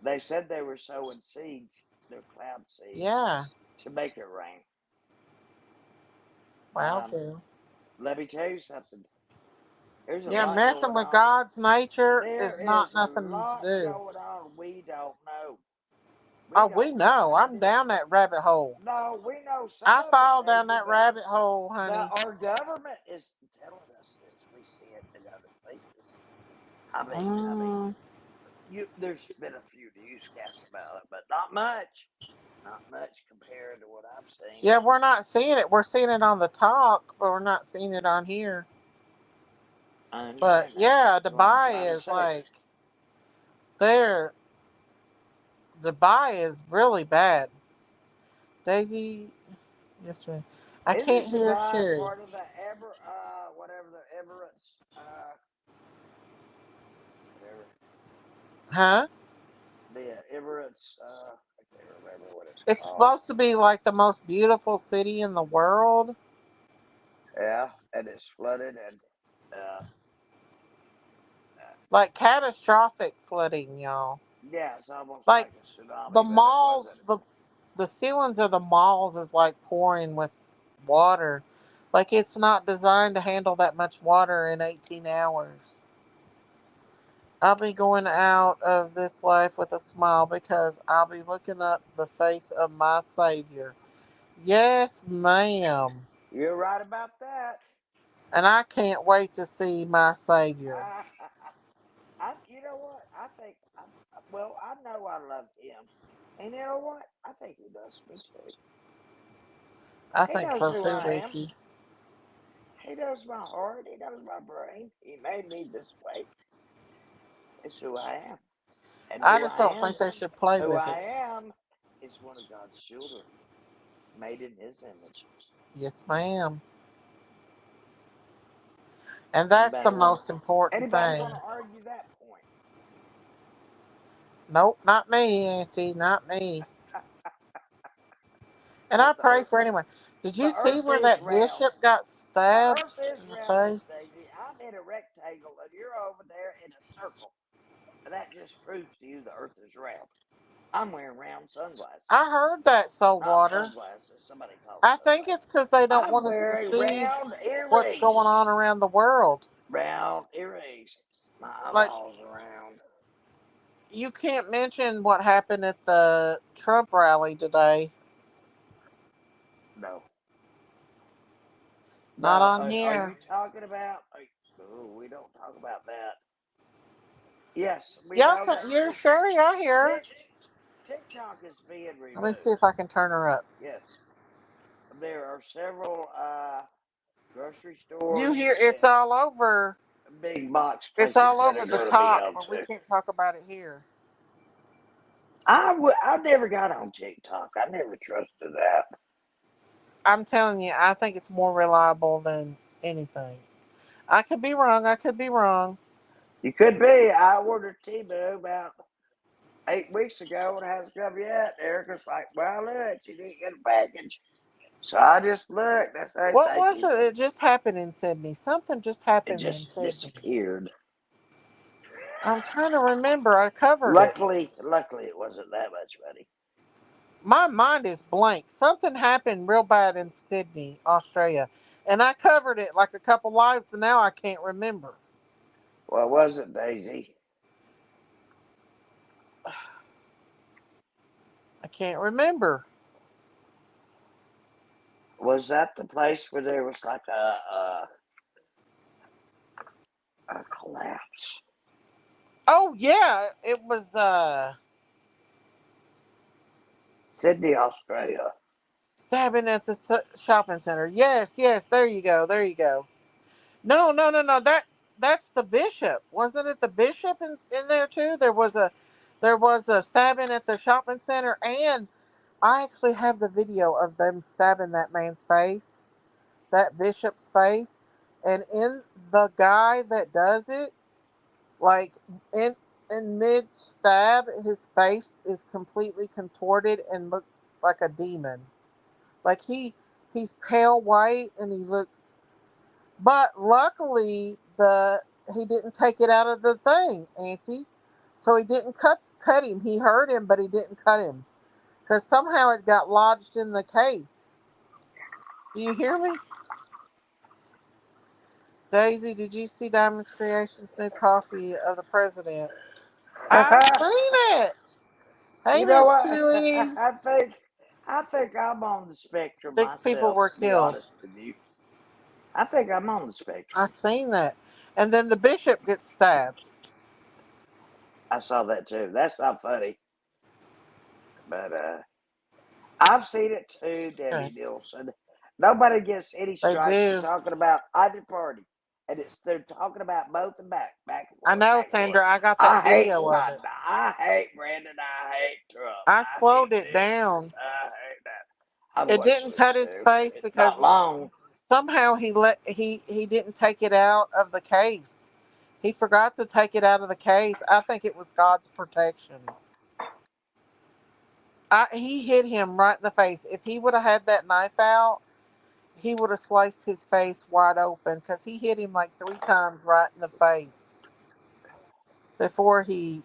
They said they were sowing seeds, their cloud seeds, Yeah. to make it rain. Wow, Um, too. let me tell you something. There's a Yeah, lot messing going with on. God's nature is There not is a nothing to lot do. going on we don't know. We Oh, we don't have know. an I'm idea. down that rabbit hole. No, we know some I of it, fall down Daisy, that rabbit hole, but honey. our government is telling us this. We see it in other places. I mean, Mm. there's been a few newscasts about it, but not much. Not much compared to what I've seen. Yeah, we're not seeing it. We're seeing it on the talk, but we're not seeing it on here. I But understand that. yeah, That's what I'm trying Dubai to is say. like there. Dubai is really bad. Daisy, yesterday, I can't Isn't hear Dubai Sherry. part of the whatever the Emirates, whatever Huh? the Emirates, I can't remember what it's It's called. supposed to be like the most beautiful city in the world. Yeah, and it's flooded, and uh, Like catastrophic flooding, y'all. yeah, it's almost Like like a the tsunami, but it malls, wasn't. the ceilings of the malls is like pouring with water. Like it's not designed to handle that much water in 18 hours. I'll be going out of this life with a smile because I'll be looking up the face of my Savior. Yes, ma'am. You're right about that. And I can't wait to see my Savior. You know what? Well, I know I love him, and you know what? I think he loves me too. I He think knows so who too, I am. Ricky. He knows my heart. He knows my brain. He made me this way. It's who I am, and I just don't think they should play who with it. I am, is one of God's children, made in His image. Yes, ma'am. And that's the most important Anybody thing. want to argue that point? Nope, not me, Auntie, not me. And I That pray for anyone. Did you the see earth where is that round. bishop got The stabbed earth is in the round, Miss face? Daisy. I'm in a rectangle, and you're over there in a circle. And that just proves to you the earth is round. I'm wearing round I sunglasses. heard that, Not Saltwater. sunglasses. Somebody called I think it's sunglasses. because they don't I'm want us to wearing see round what's earrings. going on around the world. Round earrings. My Like, eyeballs are round. you can't mention what happened at the Trump rally today. No. Not Now, on are here. you talking about? Oh, we don't talk about that. Yes, we Y'all know can, that you're sure I hear her. TikTok is being Let me see if I removed. can turn her up. Yes, there are several. grocery You stores hear it's and all over. big box It's places all that over are the going to be top, able but we to. can't talk about it here. I never got on TikTok. I never trusted that. I'm telling you, I think it's more reliable than anything. I could be wrong. I could be wrong. You could be. I ordered Tebow about 8 weeks ago and it hasn't come yet. Erica's like, well, look, you didn't get a package. So I just looked. I say, What thank was you. it? It just happened in Sydney. Something just It happened in just Sydney. disappeared. I'm trying to remember. I covered it. Luckily, it wasn't that much money. My mind is blank. Something happened real bad in Sydney, Australia. And I covered it like a couple lives, and now I can't remember. Well, was it Daisy? I can't remember. Was that the place where there was like a collapse? Oh, yeah. It was Sydney, Australia. stabbing at the shopping center. Yes, yes. There you go. There you go. No, no, no, no. That's the bishop. Wasn't it the bishop in there too? There was a stabbing at the shopping center, and I actually have the video of them stabbing that man's face, that bishop's face, and in the guy that does it, like in in mid stab, his face is completely contorted and looks like a demon. Like he's pale white and he looks, but luckily the he didn't take it out of the thing, Auntie. So he didn't cut him. He hurt him, but he didn't cut him because somehow it got lodged in the case. Do you hear me? Daisy, did you see Diamond's Creations' new coffee of the president? I seen it. Hey, You know Miss what? Chewy. I think I'm on the spectrum Six people myself. were To be killed. honest with you, I think I'm on the I spectrum. seen that. And then the bishop gets stabbed. I saw that too. That's not funny, but I've seen it too, Okay. Debbie Nielsen. Nobody gets any They strikes for do. talking about either party, and they're talking about both and back and I forth, know, back and forth. Sandra. I got that I hate video of it. I hate Brandon. I hate Trump. I I hate slowed it this. down. I hate that. I've It watched didn't those cut his too. face It's not because long. somehow he didn't take it out of the case. He forgot to take it out of the case. I think it was God's protection. He hit him right in the face. If he would have had that knife out, he would have sliced his face wide open because he hit him like 3 times right in the face before he.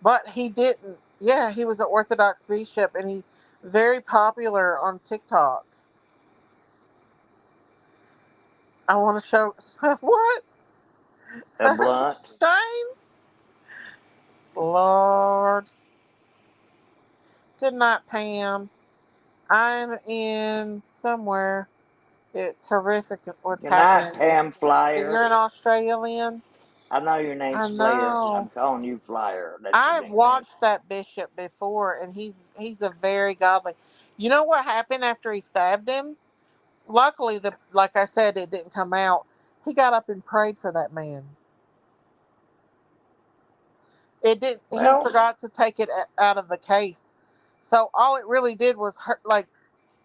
But he didn't. Yeah, he was an Orthodox bishop and he very popular on TikTok. I want to show what A blunt. Shane. Lord, good night, Pam. I'm in somewhere. It's horrific what's Good night, happening. Pam Flyer. You're in Australia, Lynn? I know your I name's Slayer. I'm know. calling you Flyer. That's your I've nickname. watched that bishop before, and he's a very godly. You know what happened after he stabbed him? Luckily, the like I said, it didn't come out. He got up and prayed for that man. It didn't. He Well, forgot to take it out of the case, so all it really did was hurt, like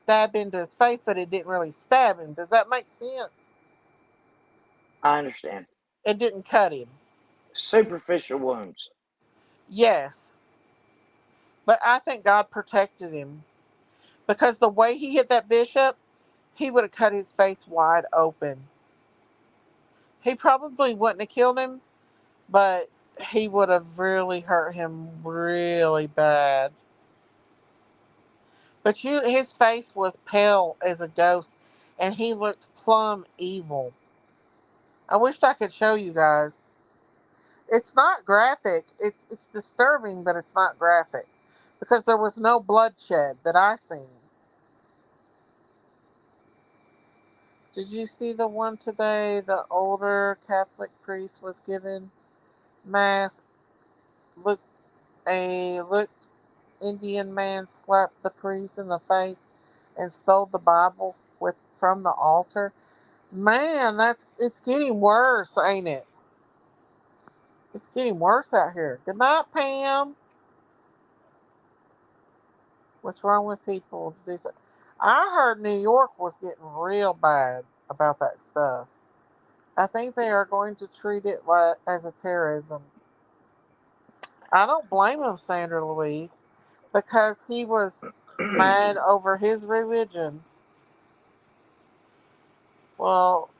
stab into his face, but it didn't really stab him. Does that make sense? I understand. It didn't cut him. Superficial wounds. Yes, but I think God protected him because the way he hit that bishop, he would have cut his face wide open. He probably wouldn't have killed him, but he would have really hurt him really bad. But his face was pale as a ghost, and he looked plumb evil. I wish I could show you guys. It's not graphic. It's disturbing, but it's not graphic because there was no bloodshed that I seen. Did you see the one today? The older Catholic priest was given mass. Look, a looked Indian man slapped the priest in the face and stole the Bible with from the altar. Man, it's getting worse, ain't it? It's getting worse out here. Good night, Pam. What's wrong with people? I heard New York was getting real bad about that stuff. I think they are going to treat it as a terrorism. I don't blame him, Sandra Louise, because he was mad over his religion. Well,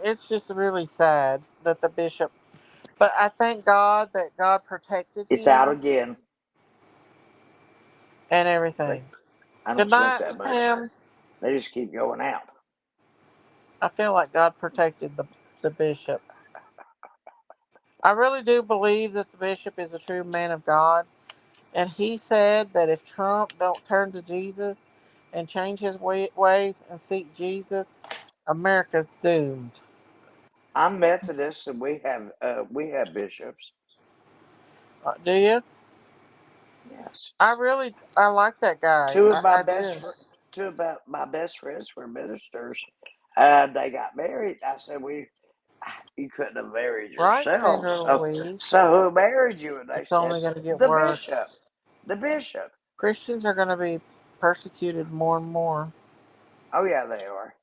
it's just really sad that the bishop. But I thank God that God protected It's out him again. and They, everything. I Good don't smoke night, that much. Pam. They just keep going out. I feel like God protected the bishop. I really do believe that the bishop is a true man of God. And he said that if Trump don't turn to Jesus and change his ways and seek Jesus, America's doomed. I'm Methodist, and we have bishops. Do you? Yes. I like that guy. Two of my I best do. fr- two of my best friends were ministers. They got married. I said, you couldn't have married Right, yourself. Sandra So Louise? so who married you? And they It's said, only going to get the worse. bishop. The bishop. Christians are going to be persecuted more and more. Oh yeah, they are.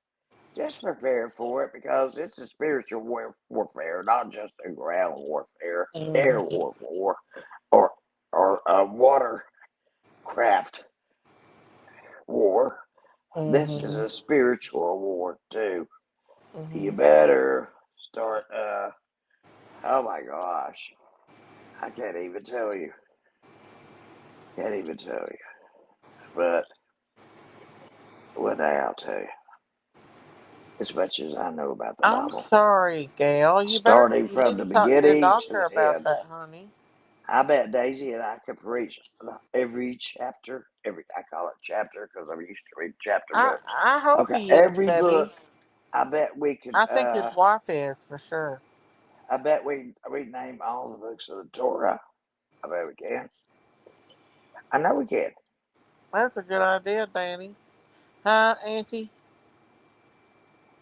Just prepare for it because it's a spiritual warfare, not just a ground warfare, air Hmm. warfare, or a watercraft war. This is Hmm. a spiritual war too. You Hmm. better start. Oh my gosh, I can't even tell you. Can't even tell you. But one day I'll tell you as much as I know about the I'm Bible, sorry, Gail. starting You from need the to talk to a beginning to doctor the about end. that, honey. I bet Daisy and I could preach every chapter. I call it chapter because I'm used to reading chapter books. I hope Okay, he is, every Debbie. book. I bet we could. I think his wife is for sure. I bet we name all the books of the Torah. I bet we can. I know we can. That's a good idea, Danny. Huh, Auntie?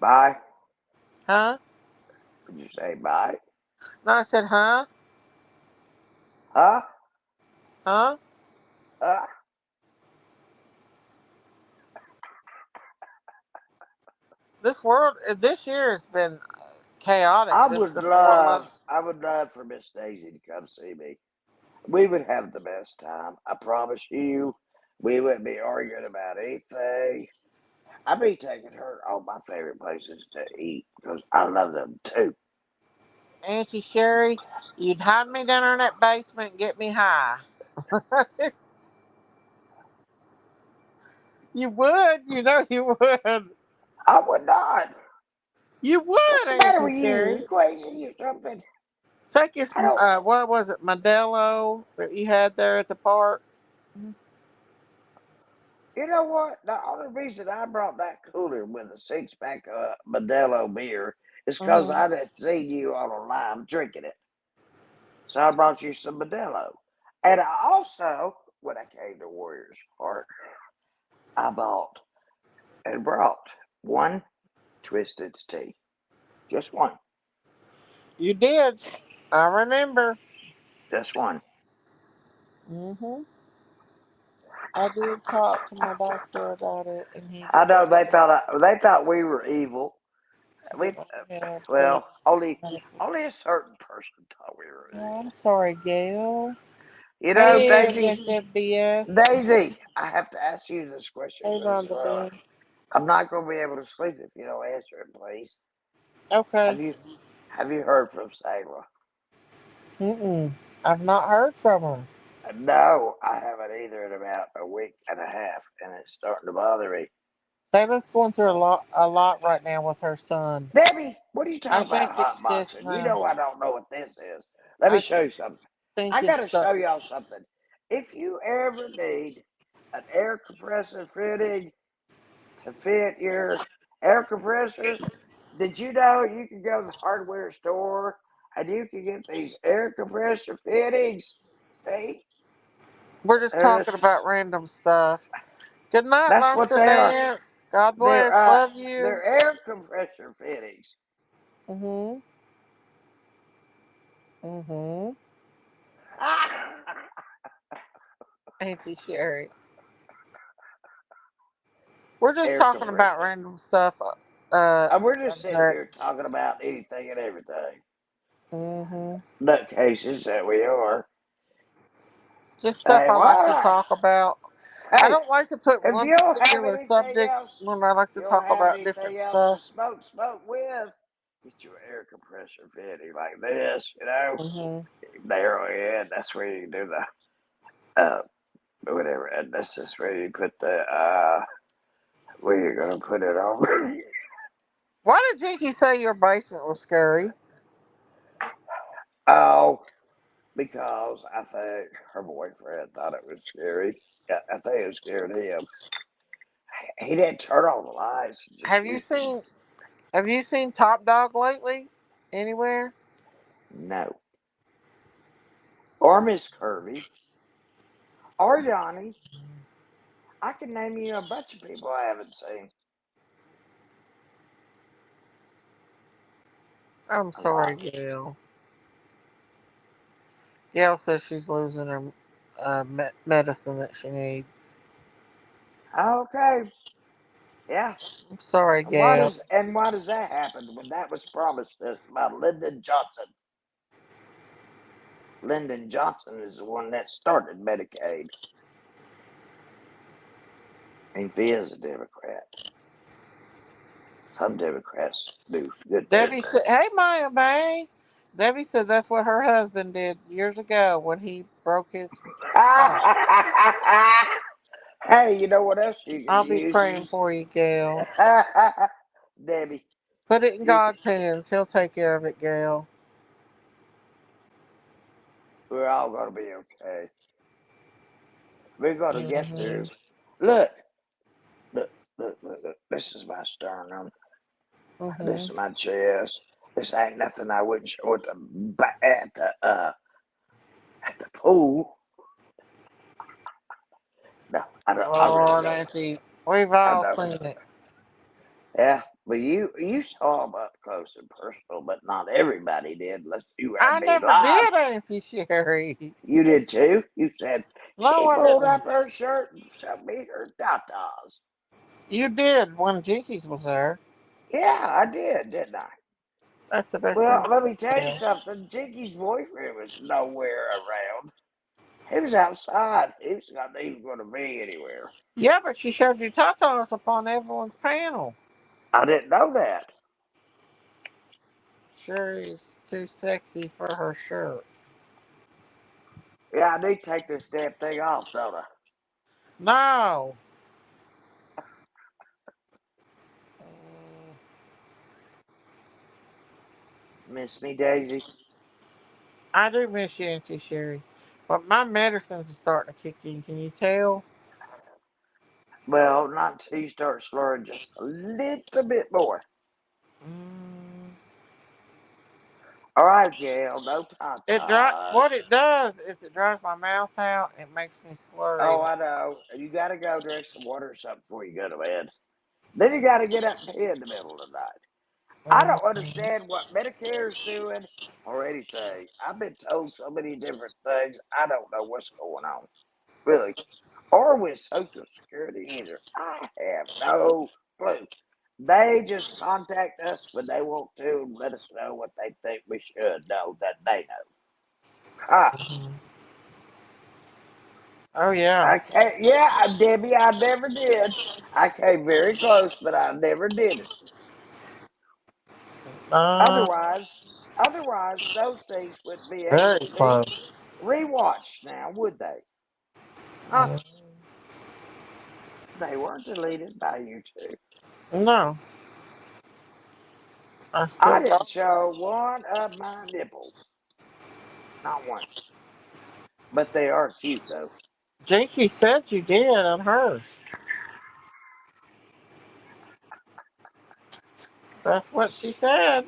Bye. Huh? Would you say bye? No, I said, huh? Huh? Huh? Huh? This year has been chaotic. I Just would the 4 months. love. I would love for Miss Daisy to come see me. We would have the best time. I promise you. We wouldn't be arguing about anything. I'd be taking her all my favorite places to eat because I love them too. Auntie Sherry, you'd hide me down in that basement and get me high. You would. You know you would. I would not. You What's would, the matter Auntie with you? Sherry. You crazy or something? Take his, I don't. what was it, Modelo that you had there at the park? You know what? The only reason I brought that cooler with a 6 pack of Modelo beer is because Mm-hmm. I had seen you on a lime drinking it. So I brought you some Modelo. And I also, when I came to Warriors Park, I bought and brought one twisted tea. Just one. You did. I remember. Just one. Mm-hmm. I did talk to my doctor about it, and he I gave know they me thought we were evil. We, help with well, medical. only a certain person thought we were Oh, I'm evil. sorry, Gail. You know, Hey, Daisy, Objective BS. Daisy, I have to ask you this question Hey, because Rhonda B. I'm not going to be able to sleep if you don't answer it, please. Okay. Have you have you heard from Sarah? Mm-mm. I've not heard from her. No, I haven't either in about a week and a half, and it's starting to bother me. Sayla's going through a lot right now with her son. Debbie, what are you I talking about think hot it's just, boxing? You know I don't know what this is. Let me I show you something. think I got to it's, show y'all something. If you ever need an air compressor fitting to fit your air compressor, did you know you can go to the hardware store and you can get these air compressor fittings? See? we're just They're talking just, about random stuff. Good night, that's what Master they are. Dance. God They're bless. Love you. they're air compressor fittings. Mm-hmm. Mm-hmm. Auntie Sherry. We're just Air talking about compressor. random stuff. Uh, We're just sitting Jack. here talking about anything and everything. Mm-hmm. Nutcases that we are. Just stuff Hey, I like to what? talk about. I Hey, don't like to put if one you don't have particular anything subject else, when I like to you don't talk have about different anything else to stuff. smoke with, get your air compressor fitting like this, you know. Mm-hmm. Narrow in. That's where you do the whatever. And this is where you put the where you're gonna put it on. Why did Jinky say your basement was scary? Oh, because I think her boyfriend thought it was scary. Yeah, I think it scared him. He didn't turn on the lights. He just Have you used to. seen Have you seen Top Dog lately? Anywhere? No. Or Miss Curvy. Or Yanni. I can name you a bunch of people I haven't seen. I'm A sorry, lot. Gail. Gail says she's losing her medicine that she needs. Okay. Yeah. I'm sorry, Gail. Why does that happen when that was promised us about Lyndon Johnson? Lyndon Johnson is the one that started Medicaid. And he is a Democrat. Some Democrats do good Debbie said, business. "Hey, Maya May." Debbie said that's what her husband did years ago when he broke his heart. Hey, you know what else you can I'll be use? praying for you, Gail. Debbie, Put it in you can, God's hands. He'll take care of it, Gail. we're all going to be okay. We're going to get Hmm. through. Look, look, look. This is my sternum. This Hmm. is my chest. This ain't nothing I wouldn't show at the pool. No, I don't. I really Lord, don't. Auntie, we've I all don't. seen it. Yeah, but you saw them up close and personal, but not everybody did. Unless you I had me never live. did, Auntie Sherry. You did too. You said No, she I pulled didn't. up her shirt and showed me her tatas. You did when Jinkies was there. Yeah, I did, didn't I? That's the best Well, thing. let me tell you Yeah. something. Jinky's boyfriend was nowhere around. He was outside. He was not even going to be anywhere. Yeah, but she showed you tatas up on everyone's panel. I didn't know that. Sherry's too sexy for her shirt. Yeah, I need to take this damn thing off, don't I? No. Mm, Miss me, Daisy? I do miss you, Auntie Sherry. But my medicines are starting to kick in. Can you tell? Well, not until you start slurring just a little bit more. Mm. All right, Gail, no What tatas. it does is it dries my mouth out. It makes me Oh, slurry. I know. You got to go drink some water or something before you go to bed. Then you got to get up and pee in the middle of the night. I don't Mm. understand what Medicare is doing or anything. I've been told so many different things. I don't know what's going on, really. Or with Social Security either. I have no clue. They just contact us when they want to and let us know what they think we should know that they know. Huh. Mhm. Oh yeah. I can't, yeah, Debbie, I never did. I came very close, but I never did it. Uh, Otherwise, otherwise, those things wouldn't be able very to be close. rewatched now, would they? Huh? Mm. They weren't deleted by YouTube. No, I I still didn't got. show one of my nipples. Not one. But they are cute, though. Jinky said you did on hers. That's what she said.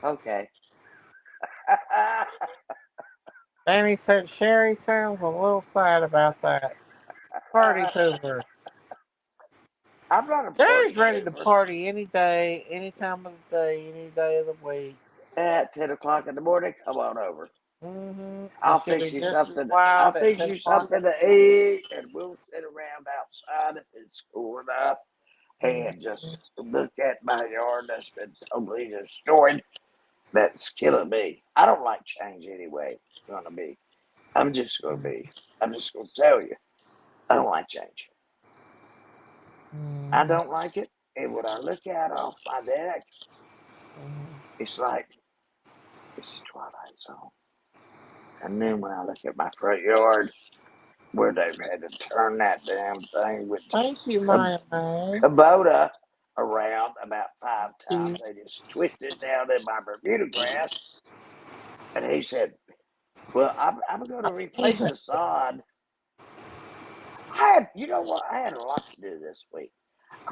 Okay. Danny said Sherry sounds a little sad about that. Party poopers. I'm not a Sherry's party ready to pooper. party any day, any time of the day, any day of the week. At 10 o'clock in the morning, come on over. And I'll she'll fix be you just as something. I'll wild at fix 10 you o'clock something at to eat, and we'll sit around outside if it's cool enough, and night. just look at my yard that's been totally destroyed. That's killing me. I don't like change anyway. Gonna be. I'm just gonna be. I'm just gonna tell you. I don't like change. I Mm-hmm. don't like it. And when I look out off my deck, it's like it's the twilight zone. And then when I look at my front yard, where they've had to turn that damn thing with Thank you, Maya May. Kubota around about 5 times. You. They just twisted down in my Bermuda grass. And he said, well, I'm going I to see replace that. the sod. You know what? I had a lot to do this week.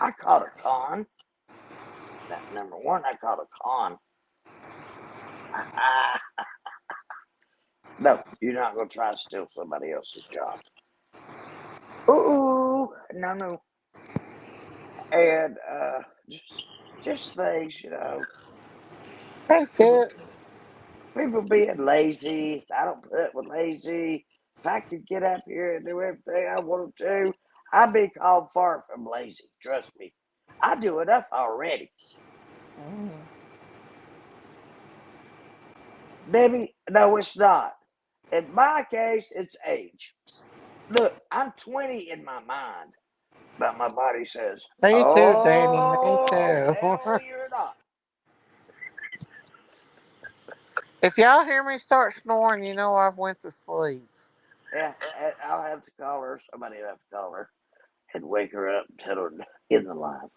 I caught a con. That number one, I caught a con. No, you're not going to try to steal somebody else's job. Ooh, no, no. And just things, Hey, people Fitz. people being lazy. I don't put up with lazy. If I could get up here and do everything I want to, I'd be called far from lazy. Trust me, I do enough already. Maybe no, it's not. In my case, it's age. Look, I'm 20 in my mind, but my body says, Me too, Danny. Me "Oh too. hell, you're not." If y'all hear me start snoring, you know I've went to sleep. Yeah, and I'll have to call her. Somebody will have to call her and wake her up and tell her to get in the line.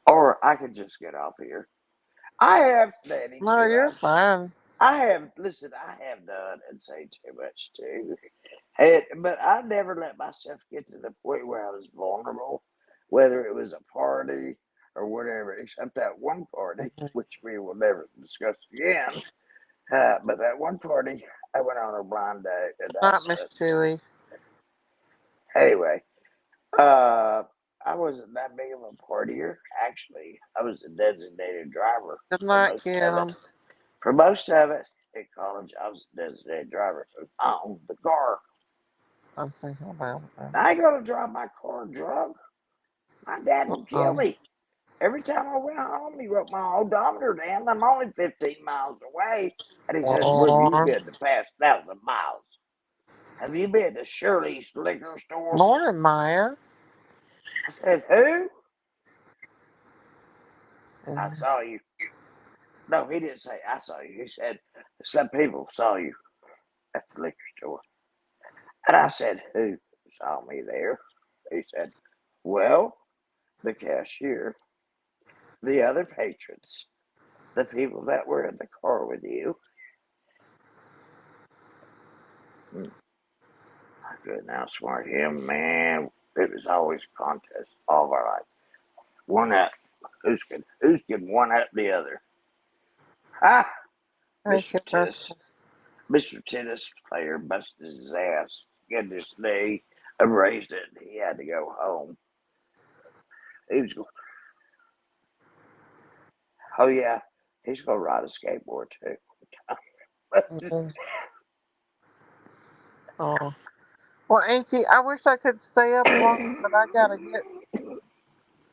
Or I could just get off here. I have plenty No, too. you're fine. Listen, I have done and say too much too. But I never let myself get to the point where I was vulnerable, whether it was a party or whatever, except that one party, which we will never discuss again. But that one party, I went on a blind date, and I Not Miss said, Chewy. anyway, uh, I wasn't that big of a partier. Actually, I was a designated driver Good for night, most of it. Kim. For most of it, in college, I was a designated driver. So I owned the car. I'm thinking about it. I ain't gonna drive my car drunk. My dad would kill Um, me. Every time I went home, he wrote my odometer down. I'm only 15 miles away. And he said, where have you or been the past 1,000 miles? Have you been to Shirley's liquor store? morning, Maya. I said, who? I Mhm. saw you. No, he didn't say I saw you. He said, some people saw you at the liquor store. And I said, who saw me there? He said, well, the cashier, the other patrons, the people that were in the car with you. I couldn't outsmart him, man. It was always a contest all of our life. One up. Who's can one up the other? Ha! Hey, Mr. Shipper. Tennis. Mr. Tennis player busted his ass. Goodness knee. Erased it. He had to go home. He was going, oh yeah, he's gonna ride a skateboard too. Mhm. Oh. Well, Auntie, I wish I could stay up longer, but I gotta get.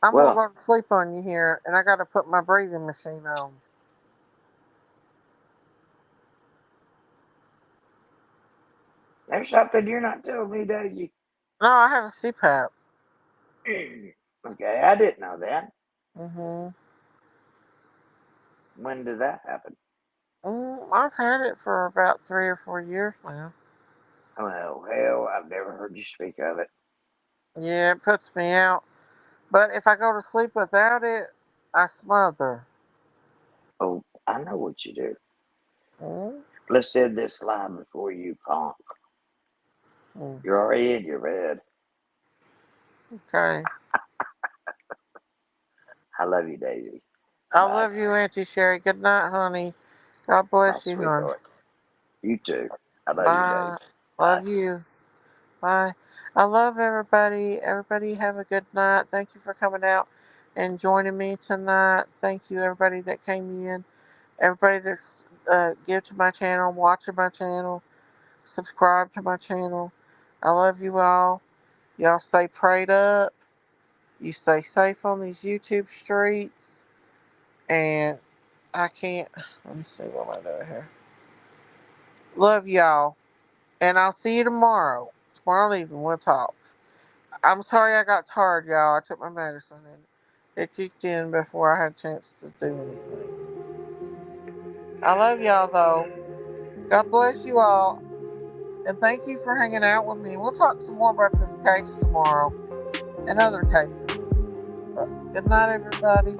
I'm gonna Well, go to sleep on you here, and I gotta put my breathing machine on. there's something you're not telling me, Daisy. No, I have a CPAP. Okay, I didn't know that. Mhm. When did that happen? I've had it for about 3 or 4 years now. Oh hell, I've never heard you speak of it. Yeah, it puts me out. But if I go to sleep without it, I smother. Oh, I know what you do. Mm, Let's end this line before you conk. mm. You're already in your bed. Okay. I love you, Daisy. I Bye. love you, Auntie Sherry. Good night, honey. God My bless you, hon. sweetheart. You too. I know you do. Bye. Bye. Love you. Bye. I love everybody. Everybody have a good night. Thank you for coming out and joining me tonight. Thank you, everybody that came in. Everybody that's give to my channel, watching my channel, subscribe to my channel. I love you all. Y'all stay prayed up. You stay safe on these YouTube streets. And I can't. Let me see what am I doing here. Love y'all. And I'll see you tomorrow. Tomorrow evening, we'll talk. I'm sorry I got tired, y'all. I took my medicine and it kicked in before I had a chance to do anything. I love y'all, though. God bless you all. And thank you for hanging out with me. We'll talk some more about this case tomorrow and other cases. But good night, everybody.